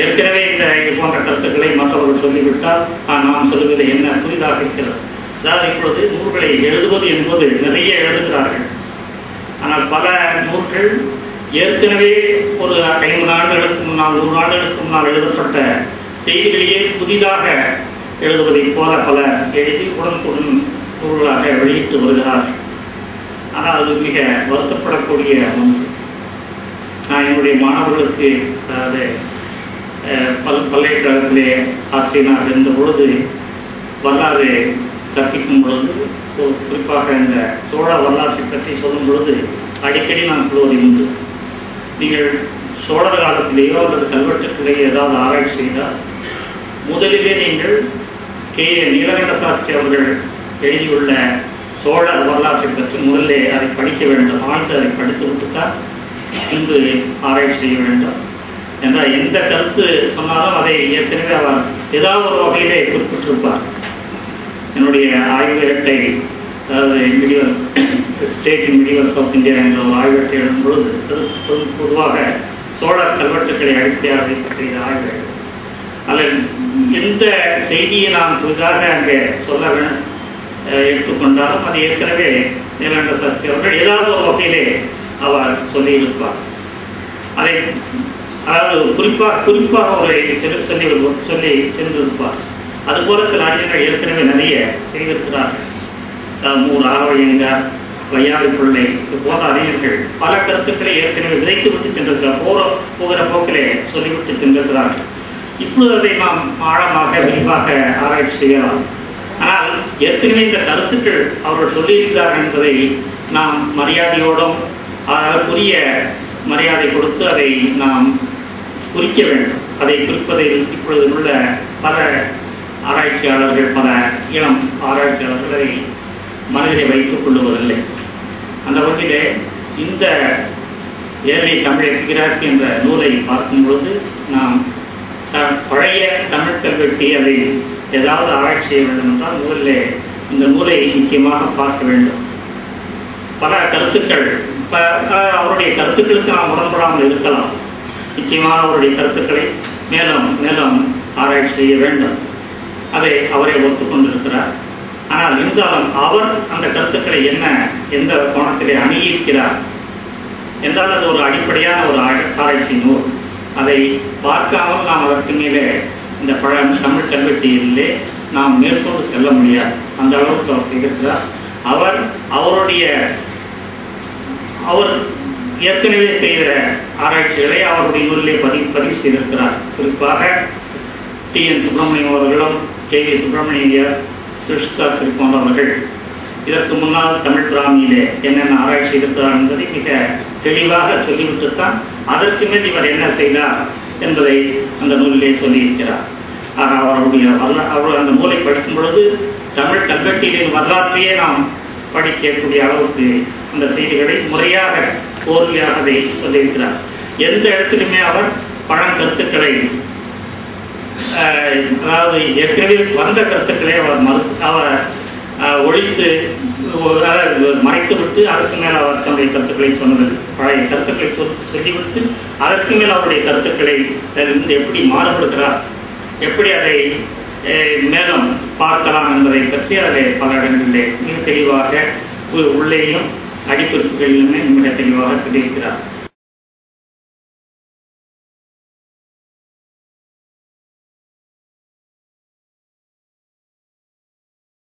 ஏற்கனவே இந்த போன்ற கருத்துக்களை மற்றவர்கள் சொல்லிவிட்டால் நாம் சொல்லுவது என்ன புதிதாக இருக்கிறது. அதாவது இப்பொழுது நூல்களை எழுதுவது என்பது நிறைய எழுதுகிறார்கள். ஆனால் பல நூல்கள் ஏற்கனவே ஒரு 50 ஆண்டுகளுக்கு முன்னால் 100 ஆண்டுகளுக்கு முன்னால் எழுதப்பட்ட செய்திகளையே புதிதாக எழுதுவதைப் போல பல எழுதி உடனுக்குடன் நூல்களாக வெளியிட்டு வருகிறார்கள். ஆனால் அது மிக வருத்தப்படக்கூடிய ஒன்று. நான் என்னுடைய மாணவர்களுக்கு, அதாவது பல்கலைக்கழகத்திலே ஆசிரியராக இருந்த பொழுது வரலாறு கற்பிக்கும் பொழுது, குறிப்பாக இந்த சோழ வரலாற்றை பற்றி சொல்லும் பொழுது அடிக்கடி நான் சொல்வது உண்டு. நீங்கள் சோழர் காலத்திலேயோ அல்லது கல்வெட்டுக்கிலேயோ ஏதாவது ஆராய்ச்சி செய்தால் முதலிலே நீங்கள் கே. நீலகண்ட சாஸ்திரி அவர்கள் எழுதியுள்ள சோழர் வரலாற்றை பற்றி முதல்ல அதை படிக்க வேண்டும், ஆழ்ந்து அதை படித்து விட்டுத்தான் இன்று ஆராய்ச்சி செய்ய வேண்டும் என்றால் எந்த கருத்து சொன்னாலும் அதை ஏற்கனவே அவர் ஏதாவது ஒரு வகையிலே குறிப்பிட்டிருப்பார். என்னுடைய ஆய்வு அட்டை, அதாவது மிடிவல் ஸ்டேட் இன் மிடிவல் சவுத் இந்தியா என்ற ஒரு ஆய்வு அட்டை எழுதும் பொழுது பொதுவாக சோழர் கல்வெட்டுக்களை அடிப்படையாக செய்த ஆய்வு. அதில் எந்த செய்தியை நாம் புதிதாக அங்கே சொல்ல எடுத்துக்கொண்டாலும் அது ஏற்கனவே நீலகண்ட சாஸ்திரி அவர்கள் ஏதாவது ஒரு வகையிலே அவர் சொல்லியிருப்பார். அதை அதாவது குறிப்பாக ஒரு சொல்லி சென்றிருப்பார். அதுபோல சில அறிஞர்கள் ஏற்கனவே நிறைய செய்திருக்கிறார்கள். ராகவையங்கார், வையாறு பிள்ளை போன்ற அறிஞர்கள் பல கருத்துக்களை ஏற்கனவே விதைத்து விட்டு சென்றிருக்கிறார். போகிற போக்கிலே சொல்லிவிட்டு சென்றிருக்கிறார்கள். இப்பொழுது அதை நாம் ஆழமாக விரிவாக ஆராய்ச்சி செய்யலாம். ஆனால் ஏற்கனவே இந்த கருத்துக்கள் அவர்கள் சொல்லியிருக்கிறார்கள் என்பதை நாம் மரியாதையோடும் அதற்குரிய மரியாதை கொடுத்து அதை நாம் குறிக்க வேண்டும். அதை குறிப்பதில் இப்பொழுது உள்ள பல ஆராய்ச்சியாளர்கள், பல இளம் ஆராய்ச்சியாளர்கள் அதை மனதிலே வைத்துக் கொள்ளுவதில்லை. அந்த வகையிலே இந்த ஏழை தமிழ் என்கிறார் என்ற நூலை பார்க்கும் பொழுது நாம் பழைய தமிழ் கல்வெட்டி அதை ஏதாவது ஆராய்ச்சி செய்ய வேண்டும் என்றால் முதலில் இந்த நூலை முக்கியமாக பார்க்க வேண்டும். பல கருத்துக்கள் அவருடைய கருத்துக்களுக்கு நாம் உடன்படாமல் இருக்கலாம். நிச்சயமாக அவருடைய கருத்துக்களை மேலும் மேலும் ஆராய்ச்சி செய்ய வேண்டும். அதை அவரை ஒத்துக்கொண்டிருக்கிறார். ஆனால் இருந்தாலும் அவர் அந்த கருத்துக்களை எந்த கோணத்திலே அணுகியிருக்கிறார் என்றால் அது ஒரு அடிப்படையான ஒரு ஆராய்ச்சி நூல். அதை பார்க்காமல் நாம் அதற்கு மேலே இந்த தமிழ் கல்வெட்டியிலே நாம் மேற்கொண்டு செல்ல முடியாது. அந்த அளவுக்கு அவர் செய்திருக்கிறார். அவர் ஏற்கனவே செய்த ஆராய்ச்சிகளை அவருடைய நூலிலே பதிவு செய்திருக்கிறார். குறிப்பாக டி.என். சுப்பிரமணியம் அவர்களும் கே.வி. சுப்பிரமணியர், சாஸ்திரி போன்றவர்கள் இதற்கு முன்னால் தமிழ் பிராமியிலே என்னென்ன ஆராய்ச்சி செய்திருக்கிறார் என்பதை மிக தெளிவாக சொல்லிவிட்டுத்தான் அதற்கு மேல் இவர் என்ன செய்தார் என்பதை அந்த நூலிலே சொல்லியிருக்கிறார். ஆக அவர் அந்த நூலை படிக்கும் பொழுது தமிழ் கல்வெட்டியின் வரலாற்றையே நாம் படிக்கக்கூடிய அளவுக்கு அந்த செய்திகளை முறையாக கோர்வையாக அதை சொல்லியிருக்கிறார். எந்த இடத்திலுமே அவர் பழங்கருத்துக்களை, அதாவது ஏற்கனவே வந்த கருத்துக்களை அவர் ஒழித்து மறைத்துவிட்டு அதற்கு மேல் அவர் தன்னுடைய கருத்துக்களை சொன்னதில்லை. பழைய கருத்துக்களை சொல்லிவிட்டு அதற்கு மேல் அவருடைய கருத்துக்களை எப்படி மாறுபடுகிறார், எப்படி அதை மேலும் பார்க்கலாம் என்பதை பற்றி அதை பல இடங்களிலே மிக தெளிவாக உள்ளேயும் அடிப்பிற்குகளிலுமே மிக தெளிவாக சொல்லியிருக்கிறார்.